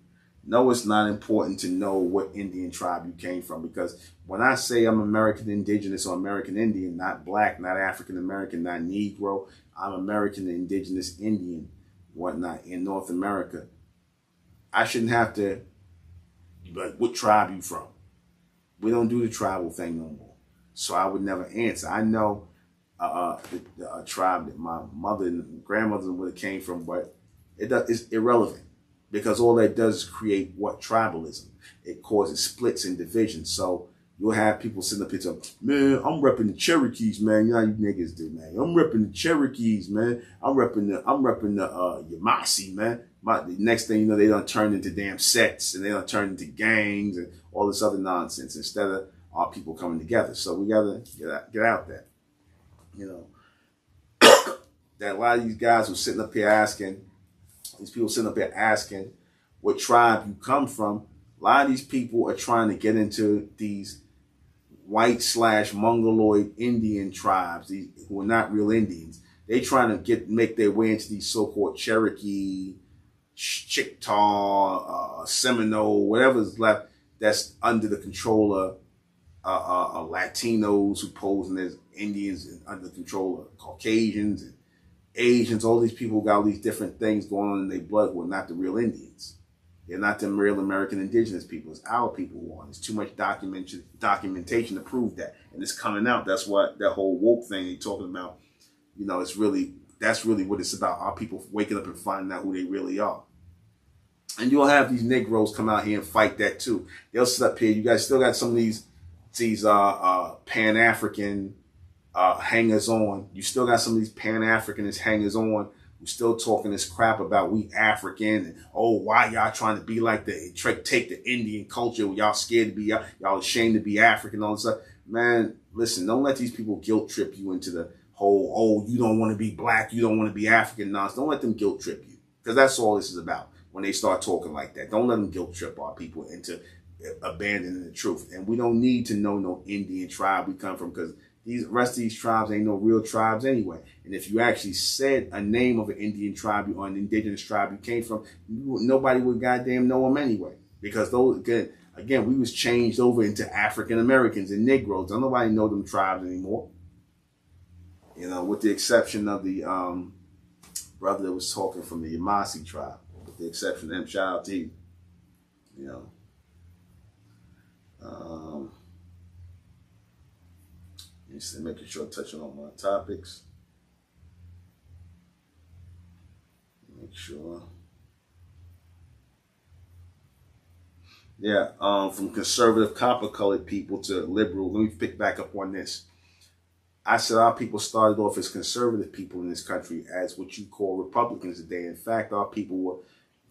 No, it's not important to know what Indian tribe you came from, because when I say I'm American Indigenous or American Indian, not black, not African American, not Negro, I'm American Indigenous Indian, whatnot, in North America, I shouldn't have to, but what tribe you from? We don't do the tribal thing no more. So I would never answer. I know the tribe that my mother and grandmother would have came from, but it's irrelevant. Because all that does is create what? Tribalism. It causes splits and divisions. So you'll have people sitting up here saying, man, I'm repping the Cherokees, man. You know how you niggas do, man. I'm repping the Cherokees, man. I'm repping the Yamasi, man. The next thing you know, they done turned into damn sects, and they done turned into gangs and all this other nonsense instead of our people coming together. So we gotta get out there. That a lot of these guys who sitting up here asking, these people sitting up here asking what tribe you come from, a lot of these people are trying to get into these white/Mongoloid Indian tribes, these who are not real Indians. They trying to make their way into these so-called Cherokee, Chickasaw, Seminole, whatever's left that's under the control of Latinos who posing as Indians, and under the control of Caucasians and Asians. All these people got all these different things going on in their blood who are not the real Indians. They're not the real American indigenous people. It's our people who are. There's too much documentation to prove that. And it's coming out. That's what that whole woke thing they're talking about. That's really what it's about. Our people waking up and finding out who they really are. And you'll have these Negroes come out here and fight that too. They'll sit up here. You guys still got some of these Pan-African hangers-on. You still got some of these Pan-Africanist hangers-on who still talking this crap about we African and, why y'all trying to be like take the Indian culture? Y'all scared to be, y'all ashamed to be African, all this stuff. Man, listen, don't let these people guilt trip you into the whole, you don't want to be black, you don't want to be African nonsense. Don't let them guilt trip you, because that's all this is about when they start talking like that. Don't let them guilt trip our people into abandoning the truth. And we don't need to know no Indian tribe we come from, because the rest of these tribes ain't no real tribes anyway. And if you actually said a name of an Indian tribe or an indigenous tribe you came from, nobody would goddamn know them anyway. Because those, again, we was changed over into African Americans and Negroes. Don't nobody know them tribes anymore. With the exception of the brother that was talking from the Yamasi tribe. With the exception of him, shout out to you. Just making sure I'm touching on my topics. Make sure. Yeah, from conservative copper-colored people to liberal. Let me pick back up on this. I said our people started off as conservative people in this country, as what you call Republicans today. In fact, our people were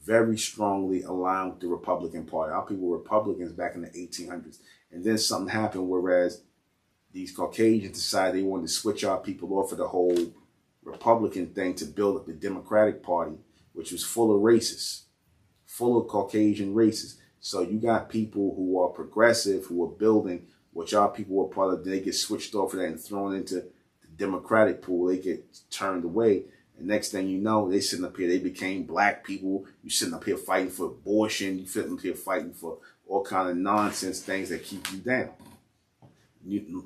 very strongly aligned with the Republican Party. Our people were Republicans back in the 1800s. And then something happened, whereas these Caucasians decided they wanted to switch our people off of the whole Republican thing to build up the Democratic Party, which was full of racists, full of Caucasian racists. So you got people who are progressive, who are building, which our people were part of. They get switched off of that and thrown into the Democratic pool. They get turned away. And next thing you know, they sitting up here, they became black people. You sitting up here fighting for abortion. You sitting up here fighting for all kind of nonsense things that keep you down.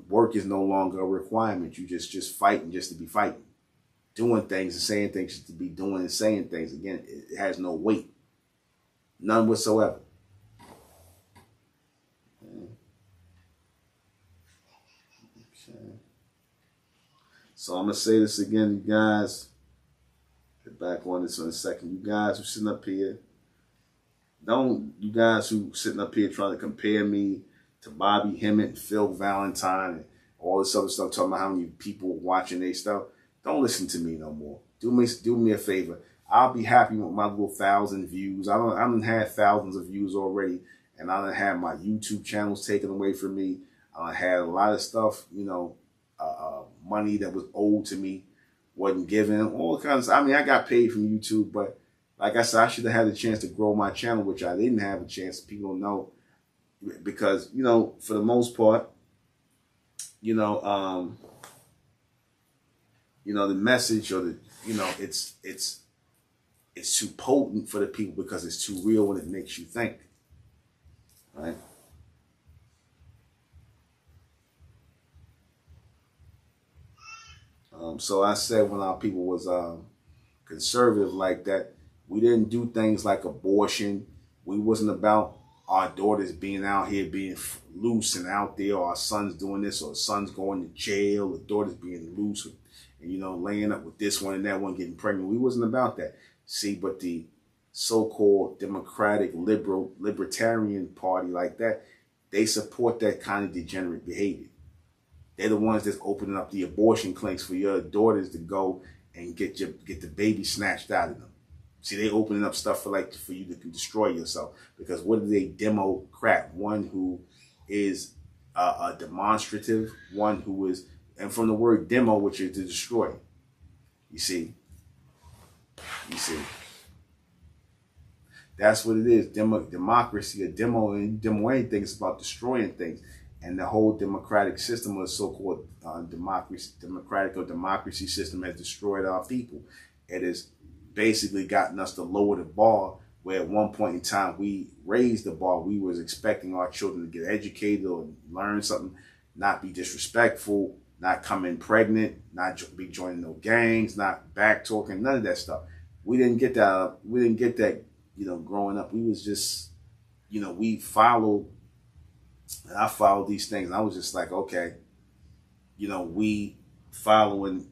Work is no longer a requirement. You just fighting just to be fighting. Doing things and saying things just to be doing and saying things. Again, it has no weight. None whatsoever. Okay. So I'm going to say this again, you guys. Get back on this in a second. You guys who sitting up here, you guys who sitting up here trying to compare me to Bobby Hemmett, Phil Valentine, and all this other stuff, talking about how many people watching their stuff. Don't listen to me no more. Do me a favor. I'll be happy with my little 1,000 views. I done had thousands of views already, and I done had my YouTube channels taken away from me. I had a lot of stuff, money that was owed to me, wasn't given, all kinds of, I got paid from YouTube, but like I said, I should have had a chance to grow my channel, which I didn't have a chance. People don't know because, for the most part, the message or it's too potent for the people because it's too real and it makes you think, right? So I said when our people was conservative like that, we didn't do things like abortion. We wasn't about our daughters being out here being loose and out there, or our sons doing this, or sons going to jail, or daughters being loose and, laying up with this one and that one, getting pregnant. We wasn't about that. See, but the so-called democratic libertarian party like that, they support that kind of degenerate behavior. They're the ones that's opening up the abortion clinics for your daughters to go and get the baby snatched out of them. See, they opening up stuff for you to destroy yourself. Because what is a Democrat? One who is a demonstrative, one who is, and from the word demo, which is to destroy. You see. That's what it is. Democracy, a demo, and demo anything is about destroying things. And the whole democratic system, or so-called democracy system, has destroyed our people. It has basically gotten us to lower the bar, where at one point in time we raised the bar. We was expecting our children to get educated or learn something, not be disrespectful, not come in pregnant, not be joining no gangs, not back talking, none of that stuff. We didn't get that. We didn't get that, growing up. We was just, we followed. And I followed these things, and I was just like, okay, we following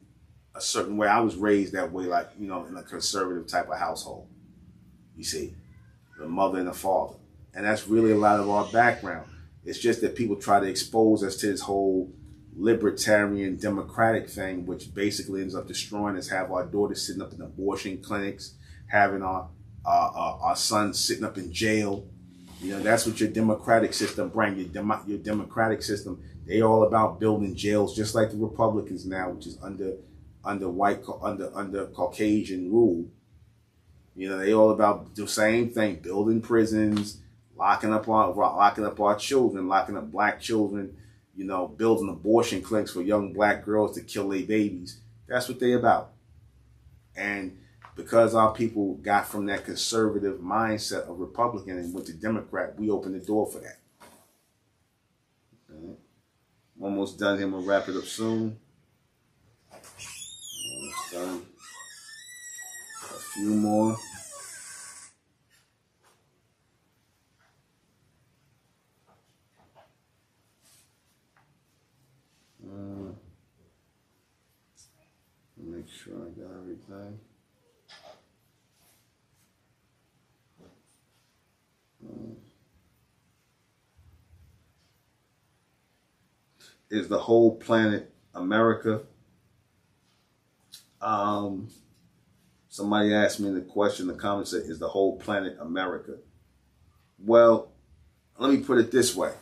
a certain way. I was raised that way, like, in a conservative type of household. You see, the mother and the father. And that's really a lot of our background. It's just that people try to expose us to this whole libertarian democratic thing, which basically ends up destroying us, have our daughters sitting up in abortion clinics, having our sons sitting up in jail. That's what your democratic system brings. Your democratic system, they all about building jails, just like the Republicans now, which is under Caucasian rule. They all about the same thing, building prisons, locking up our children, locking up black children, building abortion clinics for young black girls to kill their babies. That's what they about. And because our people got from that conservative mindset of Republican and went to Democrat, we opened the door for that. Right. I'm almost done here. I'm going to wrap it up soon. Almost done. A few more. Make sure I got everything. Is the whole planet America? Somebody asked me the question in the comments, said, is the whole planet America? Well, let me put it this way.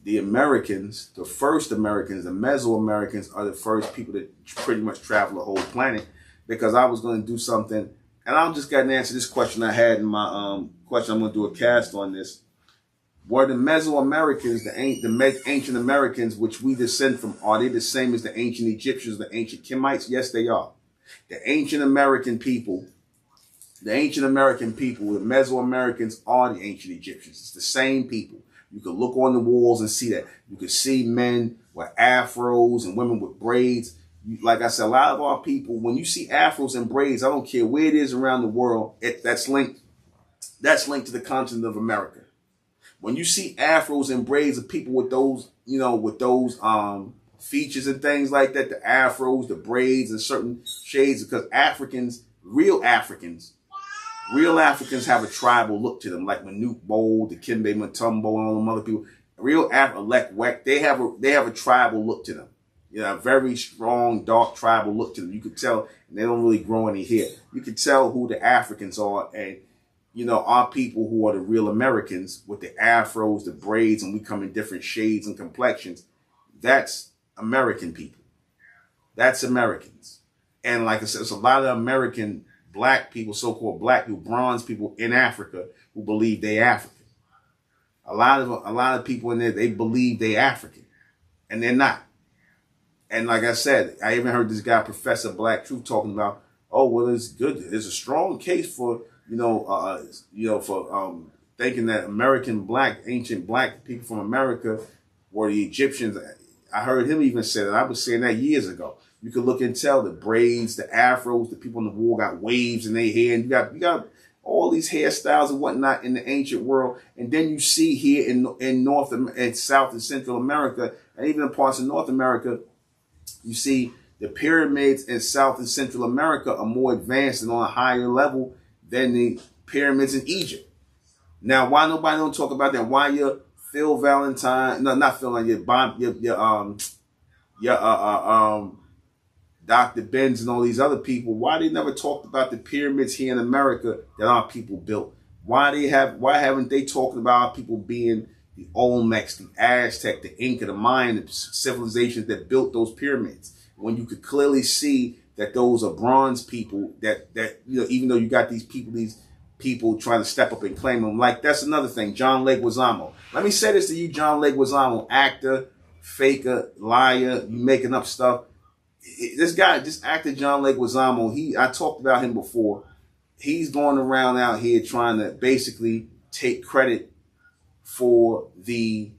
The Americans, the first Americans, the Mesoamericans are the first people that pretty much travel the whole planet, because I was going to do something, and I'm just going to answer this question I had in my question. I'm going to do a cast on this. Were the Mesoamericans, the ancient Americans, which we descend from, are they the same as the ancient Egyptians, the ancient Kemites? Yes, they are. The ancient American people The ancient American people, the Mesoamericans, are the ancient Egyptians. It's the same people. You could look on the walls and see that. You could see men with afros and women with braids. Like I said, a lot of our people, when you see afros and braids, I don't care where it is around the world, that's linked to the continent of America. When you see afros and braids of people with those, with those features and things like that, the afros, the braids, and certain shades, because real Africans have a tribal look to them, like Manute Bol, the Kimbe Mutombo, and all them other people. Real Wek, they have a tribal look to them. A very strong, dark tribal look to them. You could tell, and they don't really grow any hair. You could tell who the Africans are, and our people who are the real Americans with the afros, the braids, and we come in different shades and complexions. That's American people. That's Americans. And like I said, there's a lot of American black people, so-called black people, bronze people in Africa who believe they African. A lot of people in there, they believe they African, and they're not. And like I said, I even heard this guy, Professor Black Truth, talking about, oh, well, it's good. There's a strong case for, thinking that ancient black people from America were the Egyptians. I heard him even say that. I was saying that years ago. You could look and tell the braids, the afros, the people on the wall got waves in their hair, and you got all these hairstyles and whatnot in the ancient world. And then you see here in North and South and Central America, and even in parts of North America, you see the pyramids in South and Central America are more advanced and on a higher level than the pyramids in Egypt. Now, why nobody don't talk about that? Why your Phil Valentine, no, not Phil, Dr. Benz and all these other people, why they never talked about the pyramids here in America that our people built? Why haven't they talked about our people being the Olmecs, the Aztec, the Inca, the Mayan, the civilizations that built those pyramids? When you could clearly see that those are bronze people, that even though you got these people trying to step up and claim them. Like, that's another thing. John Leguizamo. Let me say this to you, John Leguizamo, actor, faker, liar, you making up stuff. This actor John Leguizamo, I talked about him before. He's going around out here trying to basically take credit for the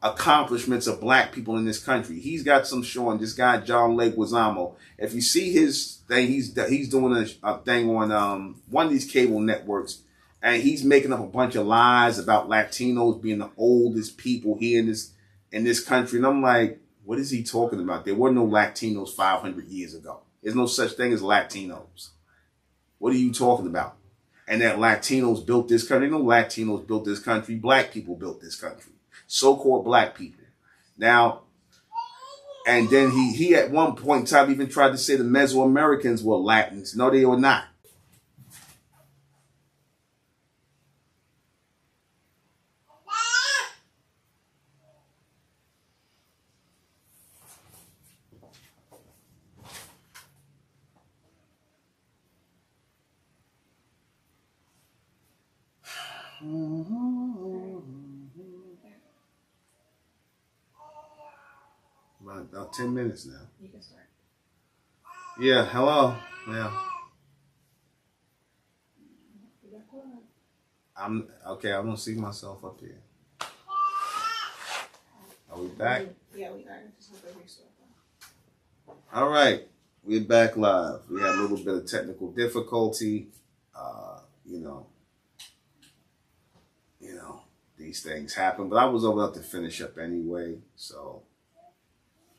accomplishments of black people in this country. He's got some show on, this guy John Leguizamo. If you see his thing, he's doing a thing on one of these cable networks, and he's making up a bunch of lies about Latinos being the oldest people here in this country. And I'm like, what is he talking about? There were no Latinos 500 years ago. There's no such thing as Latinos. What are you talking about? And that Latinos built this country. No Latinos built this country. Black people built this country. So-called black people. Now, and then he at one point in time even tried to say the Mesoamericans were Latins. No, they were not. About 10 minutes now. You can start. Yeah, hello. Yeah. I'm okay. I don't see myself up here. Are we back? Yeah, we are. Just have to restart. All right, we're back live. We had a little bit of technical difficulty. These things happen, but I was about to finish up anyway, so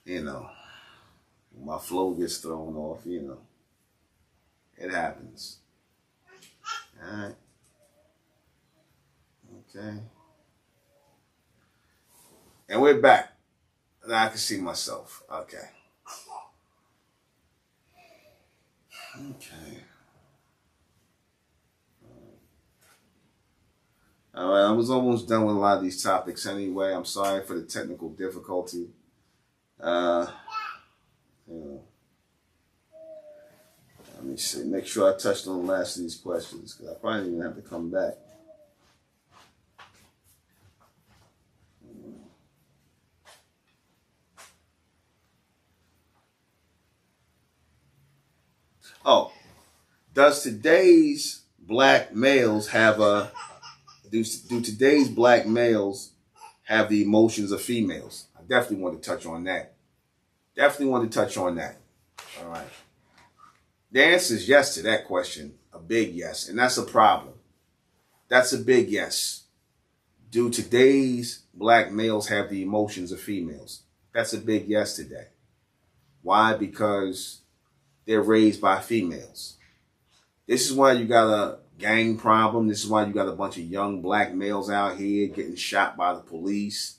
my flow gets thrown off. It happens. All right. Okay. And we're back. Now I can see myself. Okay. Okay. All right, I was almost done with a lot of these topics anyway. I'm sorry for the technical difficulty. Let me see. Make sure I touched on the last of these questions, because I probably even have to come back. Oh, does today's black males have do today's black males have the emotions of females? I definitely want to touch on that. All right. The answer is yes to that question. A big yes. And that's a problem. That's a big yes. Do today's black males have the emotions of females? That's a big yes today. Why? Because they're raised by females. This is why you got a gang problem. This is why you got a bunch of young black males out here getting shot by the police,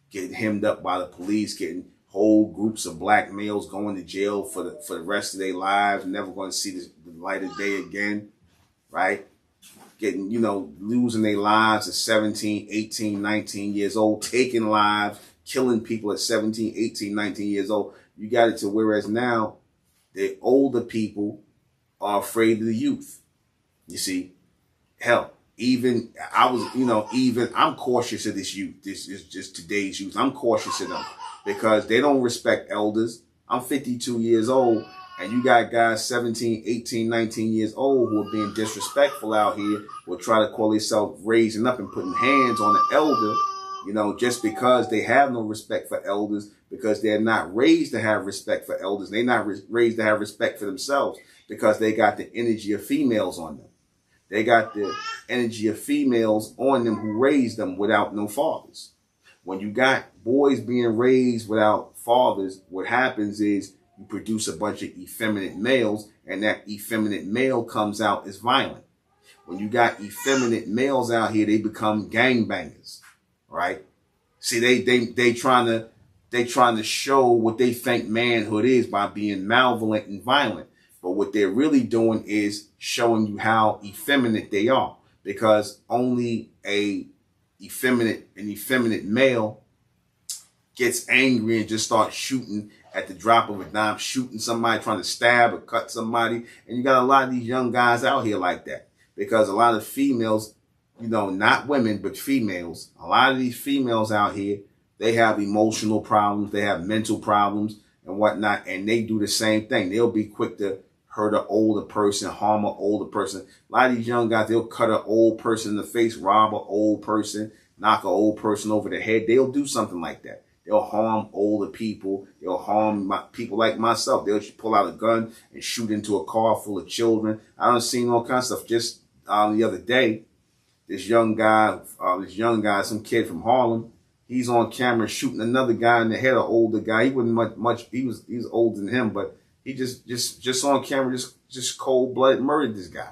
getting hemmed up by the police, getting whole groups of black males going to jail for the rest of their lives, never going to see the light of day again, right? Getting, losing their lives at 17, 18, 19 years old, taking lives, killing people at 17, 18, 19 years old. You got it to whereas now the older people are afraid of the youth. You see, hell, I'm cautious of this youth. This is just today's youth. I'm cautious of them because they don't respect elders. I'm 52 years old, and you got guys 17, 18, 19 years old who are being disrespectful out here, will try to call themselves raising up and putting hands on an elder, just because they have no respect for elders, because they're not raised to have respect for elders. They're not raised to have respect for themselves because they got the energy of females on them. They got the energy of females on them who raised them without no fathers. When you got boys being raised without fathers, what happens is you produce a bunch of effeminate males, and that effeminate male comes out as violent. When you got effeminate males out here, they become gangbangers, right? See, they trying to show what they think manhood is by being malevolent and violent. But what they're really doing is showing you how effeminate they are, because only an effeminate male gets angry and just starts shooting at the drop of a dime, shooting somebody, trying to stab or cut somebody. And you got a lot of these young guys out here like that, because a lot of females, not women, but females, a lot of these females out here, they have emotional problems, they have mental problems and whatnot, and they do the same thing. They'll be quick to hurt an older person, harm an older person. A lot of these young guys, they'll cut an old person in the face, rob an old person, knock an old person over the head. They'll do something like that. They'll harm older people. They'll harm people like myself. They'll pull out a gun and shoot into a car full of children. I done seen all kinds of stuff. Just the other day, this young guy, some kid from Harlem, he's on camera shooting another guy in the head, an older guy. He wasn't much. He was older than him, but he just on camera, just cold-blooded murdered this guy,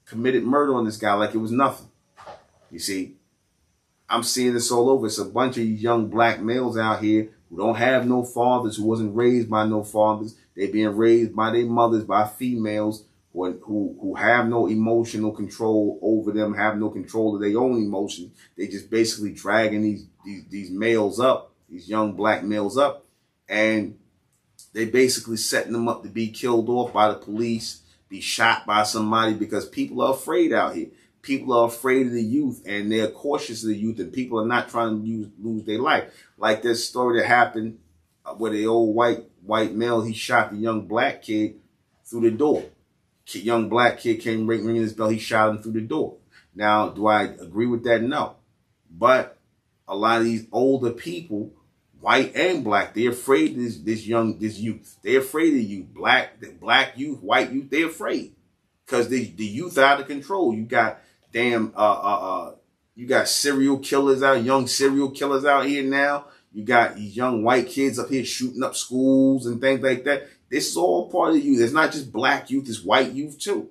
committed murder on this guy like it was nothing. You see, I'm seeing this all over. It's a bunch of young black males out here who don't have no fathers, who wasn't raised by no fathers. They're being raised by their mothers, by females who have no emotional control over them, have no control of their own emotions. They just basically dragging these males up, these young black males up, and they basically setting them up to be killed off by the police, be shot by somebody, because people are afraid out here. People are afraid of the youth, and they're cautious of the youth, and people are not trying to lose their life. Like this story that happened where the old white male, he shot the young black kid through the door. Young black kid came ringing his bell. He shot him through the door. Now, do I agree with that? No. But a lot of these older people, white and black, they're afraid of this youth. They're afraid of youth. Black youth, white youth, they're afraid. Because the youth are out of control. You got you got serial killers out, young serial killers out here now. You got these young white kids up here shooting up schools and things like that. This is all part of the youth. It's not just black youth, it's white youth too.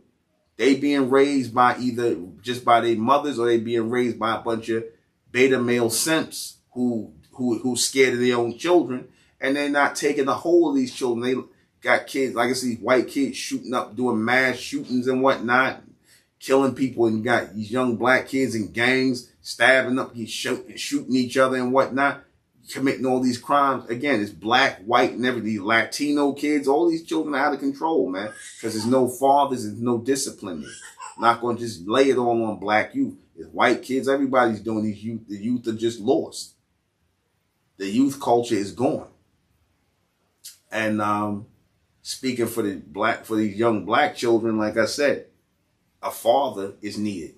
They being raised by either just by their mothers, or they being raised by a bunch of beta male simps who scared of their own children, and they're not taking the whole of these children. They got kids, like I see, white kids shooting up, doing mass shootings and whatnot, killing people, and got these young black kids in gangs, stabbing up, shooting each other and whatnot, committing all these crimes. Again, it's black, white, and everything. Latino kids, all these children are out of control, man, because there's no fathers, there's no discipline there. Not going to just lay it all on black youth. It's white kids, everybody's doing these youth. The youth are just lost. The youth culture is gone. And speaking for these young black children, like I said, a father is needed.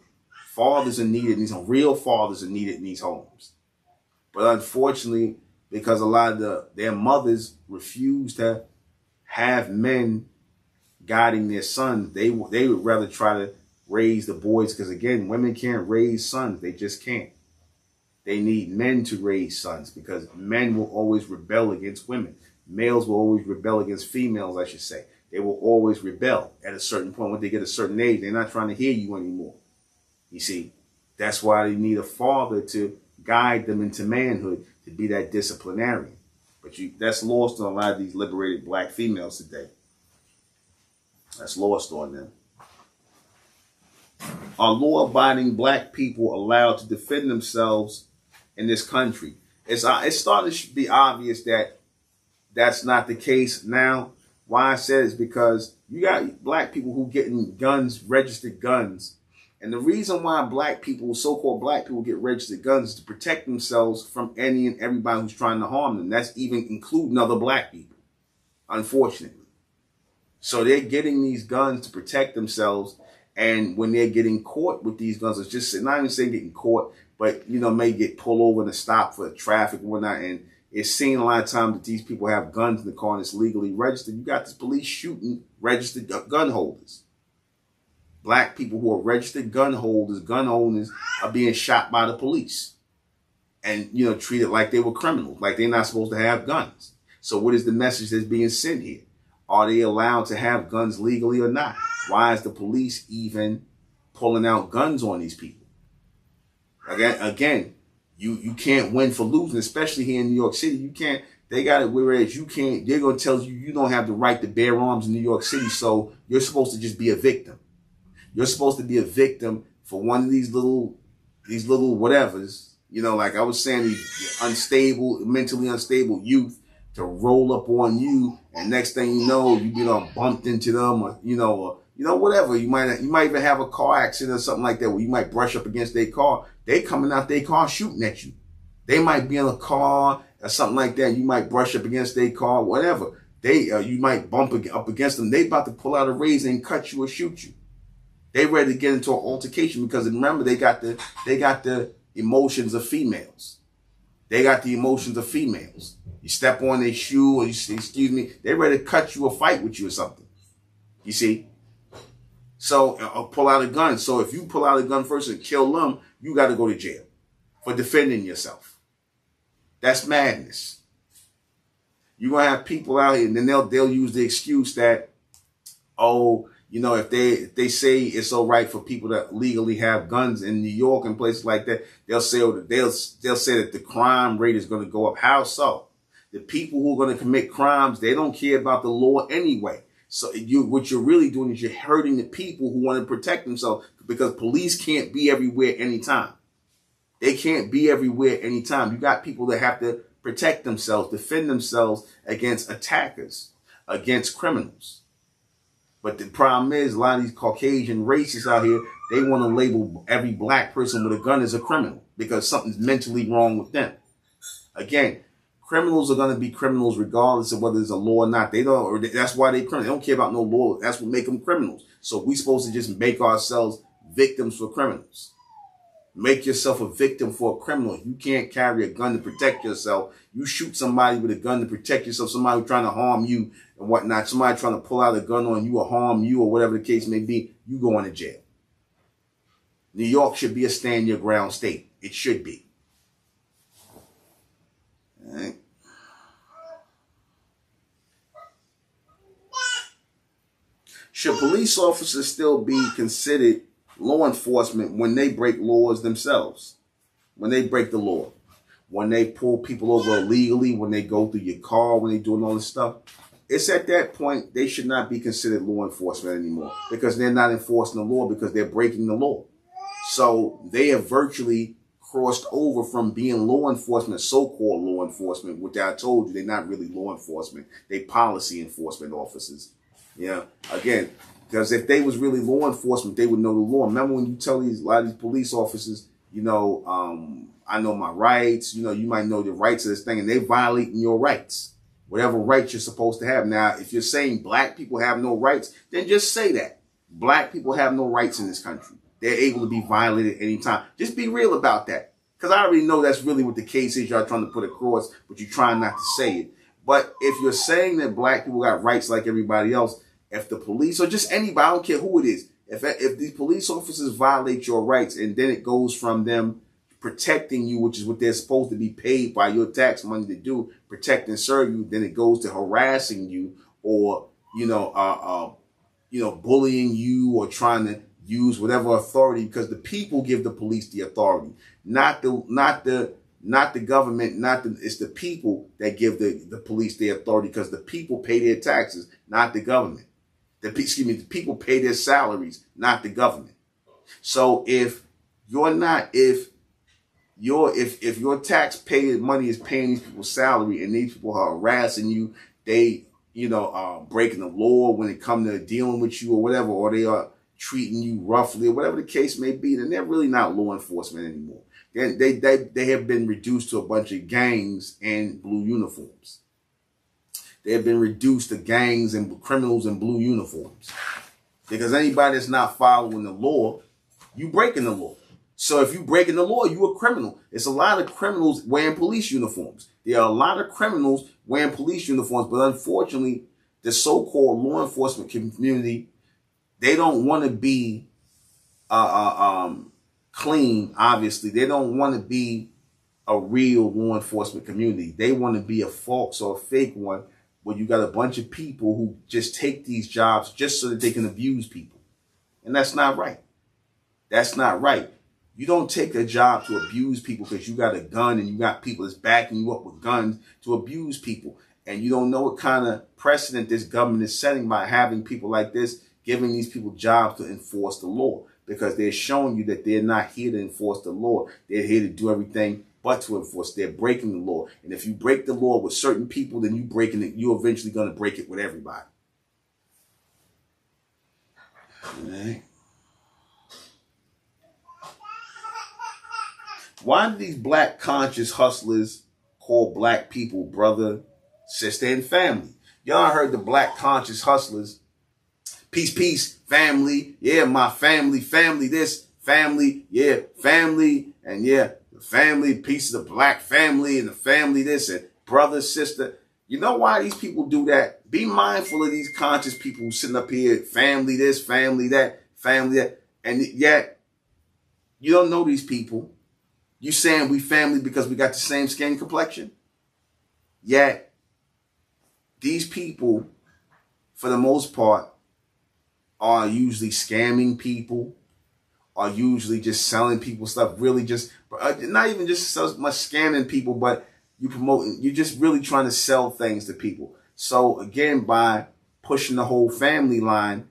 Fathers are needed. Real fathers are needed in these homes. But unfortunately, because a lot of their mothers refuse to have men guiding their sons, they would rather try to raise the boys. Because again, women can't raise sons. They just can't. They need men to raise sons because men will always rebel against women. Males will always rebel against females, I should say. They will always rebel at a certain point. When they get a certain age, they're not trying to hear you anymore. You see, that's why they need a father to guide them into manhood, to be that disciplinarian. But that's lost on a lot of these liberated black females today. That's lost on them. Are law-abiding black people allowed to defend themselves in this country? It's starting to be obvious that that's not the case now. Why I said is because you got black people who getting guns, registered guns. And the reason why black people, so-called black people, get registered guns is to protect themselves from any and everybody who's trying to harm them. That's even including other black people, unfortunately. So they're getting these guns to protect themselves. And when they're getting caught with these guns, it's just not even saying getting caught, but, may get pulled over and stop for traffic and whatnot. And it's seen a lot of times that these people have guns in the car and it's legally registered. You got this police shooting registered gun holders. Black people who are registered gun holders, gun owners, are being shot by the police and, treated like they were criminals, like they're not supposed to have guns. So what is the message that's being sent here? Are they allowed to have guns legally or not? Why is the police even pulling out guns on these people? Again, you can't win for losing, especially here in New York City. You can't. They got it whereas you can't. They're going to tell you you don't have the right to bear arms in New York City, so you're supposed to just be a victim. You're supposed to be a victim for one of these little whatevers. Like I was saying, these mentally unstable youth to roll up on you, and next thing you know, you get bumped into them, or whatever. You might even have a car accident or something like that, where you might brush up against their car. They coming out their car shooting at you. They might be in a car or something like that. You might brush up against their car, whatever. You might bump up against them. They about to pull out a razor and cut you or shoot you. They ready to get into an altercation because remember they got the emotions of females. They got the emotions of females. You step on their shoe or you say, excuse me, they're ready to cut you or fight with you or something. You see? So pull out a gun. So if you pull out a gun first and kill them, you got to go to jail for defending yourself. That's madness. You're going to have people out here and then they'll use the excuse that, if they say it's all right for people to legally have guns in New York and places like that, they'll say that the crime rate is going to go up. How so? The people who are going to commit crimes, they don't care about the law anyway. So what you're really doing is you're hurting the people who want to protect themselves because police can't be everywhere anytime. They can't be everywhere anytime. You got people that have to protect themselves, defend themselves against attackers, against criminals. But the problem is a lot of these Caucasian racists out here, they want to label every black person with a gun as a criminal because something's mentally wrong with them. Again, criminals are going to be criminals regardless of whether there's a law or not. That's why they're criminals. They don't care about no law. That's what make them criminals. So we're supposed to just make ourselves victims for criminals. Make yourself a victim for a criminal. You can't carry a gun to protect yourself. You shoot somebody with a gun to protect yourself, somebody who's trying to harm you and whatnot, somebody trying to pull out a gun on you or harm you or whatever the case may be, you going to jail. New York should be a stand your ground state. It should be. All right. Should police officers still be considered law enforcement when they break laws themselves? When they break the law? When they pull people over illegally, when they go through your car, when they're doing all this stuff? It's at that point they should not be considered law enforcement anymore because they're not enforcing the law because they're breaking the law. So they have virtually crossed over from being law enforcement, so-called law enforcement, which I told you, they're not really law enforcement. They policy enforcement officers. Yeah. Again, because if they was really law enforcement, they would know the law. Remember when you tell a lot of these police officers, I know my rights, you might know the rights of this thing, and they violating your rights. Whatever rights you're supposed to have. Now, if you're saying black people have no rights, then just say that. Black people have no rights in this country. They're able to be violated anytime. Just be real about that. Because I already know that's really what the case is y'all trying to put across, but you're trying not to say it. But if you're saying that black people got rights like everybody else, if the police or just anybody, I don't care who it is, if these police officers violate your rights and then it goes from them protecting you, which is what they're supposed to be paid by your tax money to do, protect and serve you, then it goes to harassing you or, bullying you or trying to use whatever authority, because the people give the police the authority, not the government, it's the people that give the police the authority, because the people pay their taxes, not the government. The people pay their salaries, not the government. So if your taxpayer money is paying these people's salary and these people are harassing you, they breaking the law when it comes to dealing with you or whatever, or they are treating you roughly or whatever the case may be, then they're really not law enforcement anymore. They have been reduced to a bunch of gangs and blue uniforms. They have been reduced to gangs and criminals in blue uniforms. Because anybody that's not following the law, you breaking the law. So if you breaking the law, you a criminal. It's a lot of criminals wearing police uniforms. There are a lot of criminals wearing police uniforms, but unfortunately, the so-called law enforcement community, they don't want to be clean, obviously. They don't want to be a real law enforcement community. They want to be a false or a fake one, where you got a bunch of people who just take these jobs just so that they can abuse people. And that's not right. That's not right. You don't take a job to abuse people because you got a gun and you got people that's backing you up with guns to abuse people. And you don't know what kind of precedent this government is setting by having people like this, giving these people jobs to enforce the law, because they're showing you that they're not here to enforce the law. They're here to do everything but to enforce. They're breaking the law. And if you break the law with certain people, then you're eventually going to break it with everybody. All right. Why do these black conscious hustlers call black people brother, sister, and family? Y'all heard the black conscious hustlers. Peace, peace, family. Yeah, my family, family this, family, yeah, family, and yeah, the family, piece of the black family, and the family this, and brother, sister. You know why these people do that? Be mindful of these conscious people who sitting up here, family this, family that, and yet you don't know these people. You saying we family because we got the same skin complexion? Yet these people, for the most part, are usually scamming people, are usually just selling people stuff, really just, not even just so much scamming people, but you're just really trying to sell things to people. So again, by pushing the whole family line,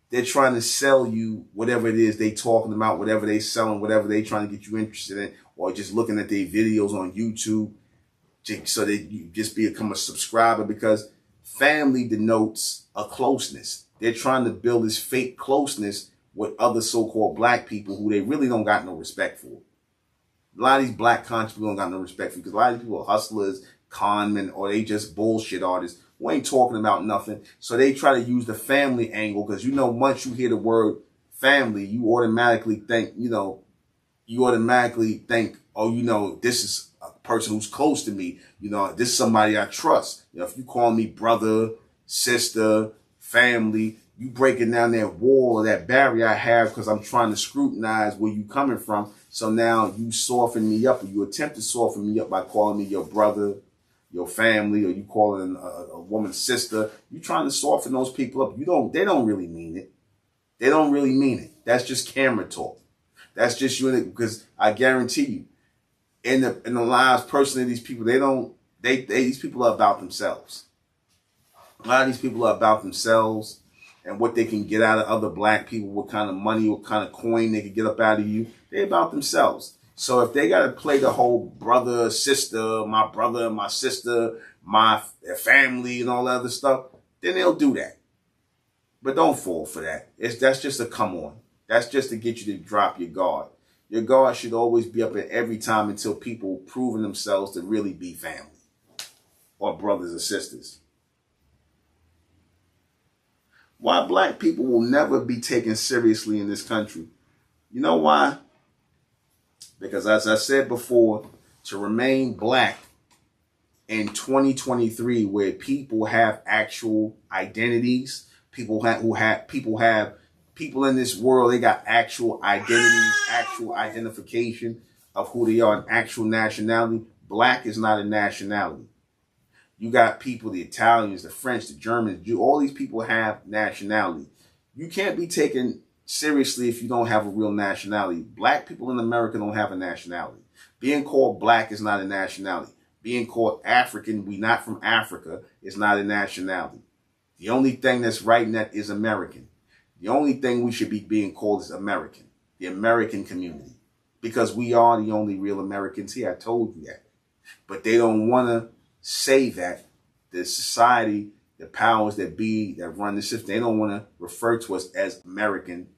they're trying to sell you whatever it is they talking about, whatever they selling, whatever they trying to get you interested in, or just looking at their videos on YouTube so that you just become a subscriber, because family denotes a closeness. They're trying to build this fake closeness with other so-called black people who they really don't got no respect for. A lot of these black conscious people don't got no respect for, because a lot of these people are hustlers, conmen, or they just bullshit artists who ain't talking about nothing. So they try to use the family angle, because once you hear the word family, you automatically think, oh, this is a person who's close to me. This is somebody I trust. If you call me brother, sister, family, you breaking down that wall or that barrier I have because I'm trying to scrutinize where you coming from. So now you soften me up, or you attempt to soften me up by calling me your brother, your family, or you calling a woman sister. You trying to soften those people up. They don't really mean it. They don't really mean it. That's just camera talk. That's just you, because I guarantee you, in the lives personally of these people, these people are about themselves. A lot of these people are about themselves and what they can get out of other black people, what kind of money, what kind of coin they can get up out of you. They're about themselves. So if they got to play the whole brother, sister, my sister, my family and all that other stuff, then they'll do that. But don't fall for that. That's just a come on. That's just to get you to drop your guard. Your guard should always be up at every time until people proving themselves to really be family or brothers or sisters. Why black people will never be taken seriously in this country. You know why? Because as I said before, to remain black in 2023, where people have actual identities, people in this world, they got actual identities, actual identification of who they are, an actual nationality. Black is not a nationality. You got people, the Italians, the French, the Germans, all these people have nationality. You can't be taken seriously if you don't have a real nationality. Black people in America don't have a nationality. Being called black is not a nationality. Being called African, we not from Africa, is not a nationality. The only thing that's right in that is American. The only thing we should be being called is American, the American community, because we are the only real Americans here. I told you that. But they don't want to say that. The society, the powers that be that run the system, they don't want to refer to us as American,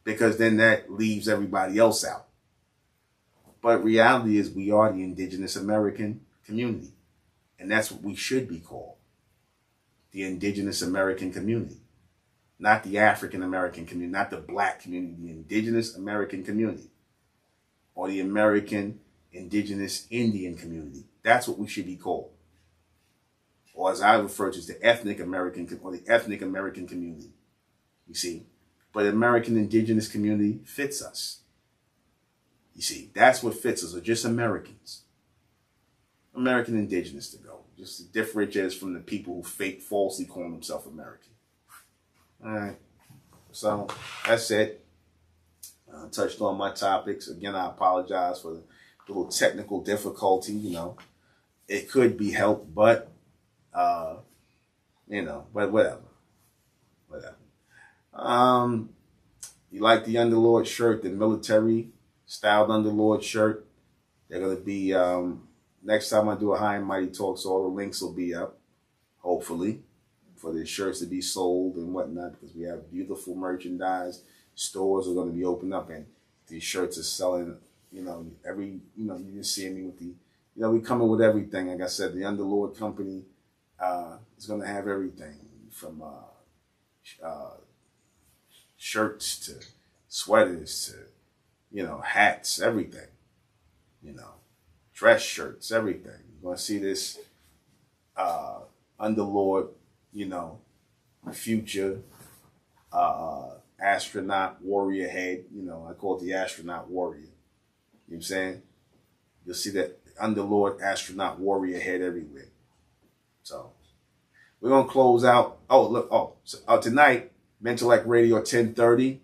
because then that leaves everybody else out. But reality is we are the indigenous American community. And that's what we should be called. The indigenous American community. Not the African American community, not the black community, the indigenous American community. Or the American indigenous Indian community. That's what we should be called. Or as I refer to as the ethnic American, or the ethnic American community. You see? But American indigenous community fits us. You see, that's what fits us, or just Americans. American indigenous to go. Just to differentiate us from the people who falsely call themselves American. All right. So that's it. Touched on my topics. Again, I apologize for the little technical difficulty. You know, it could be helped, but, you know, but whatever. You like the Underlord shirt, the military styled Underlord shirt. They're going to be, next time I do a High and Mighty Talk, so all the links will be up, hopefully, for the shirts to be sold and whatnot, because we have beautiful merchandise. Stores are going to be opened up, and these shirts are selling, you know, you just see me with the, we coming with everything. Like I said, the Underlord company is going to have everything from shirts to sweaters to, hats, everything, dress shirts, everything. You're going to see this Underlord, future astronaut warrior head. I call it the astronaut warrior. You know what I'm saying? You'll see that Underlord astronaut warrior head everywhere. So we're going to close out. Oh, look. So, tonight, MENTELLECT Radio 1030.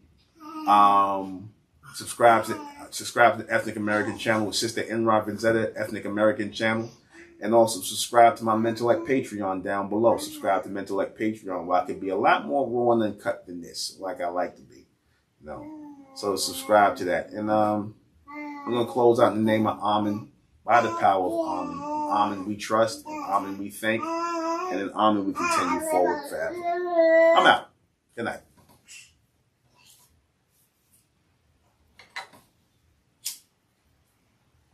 Subscribe to the Ethnic American channel with Sister Enra Vanzetta, Ethnic American channel. And also subscribe to my MENTELLECT Patreon down below. Subscribe to MENTELLECT Patreon, where I can be a lot more raw and uncut than this, like I like to be. So subscribe to that. And we're going to close out in the name of Amen, by the power of Amen. Amen we trust, and Amen we thank, and in Amen we continue forward forever. I'm out. Good night.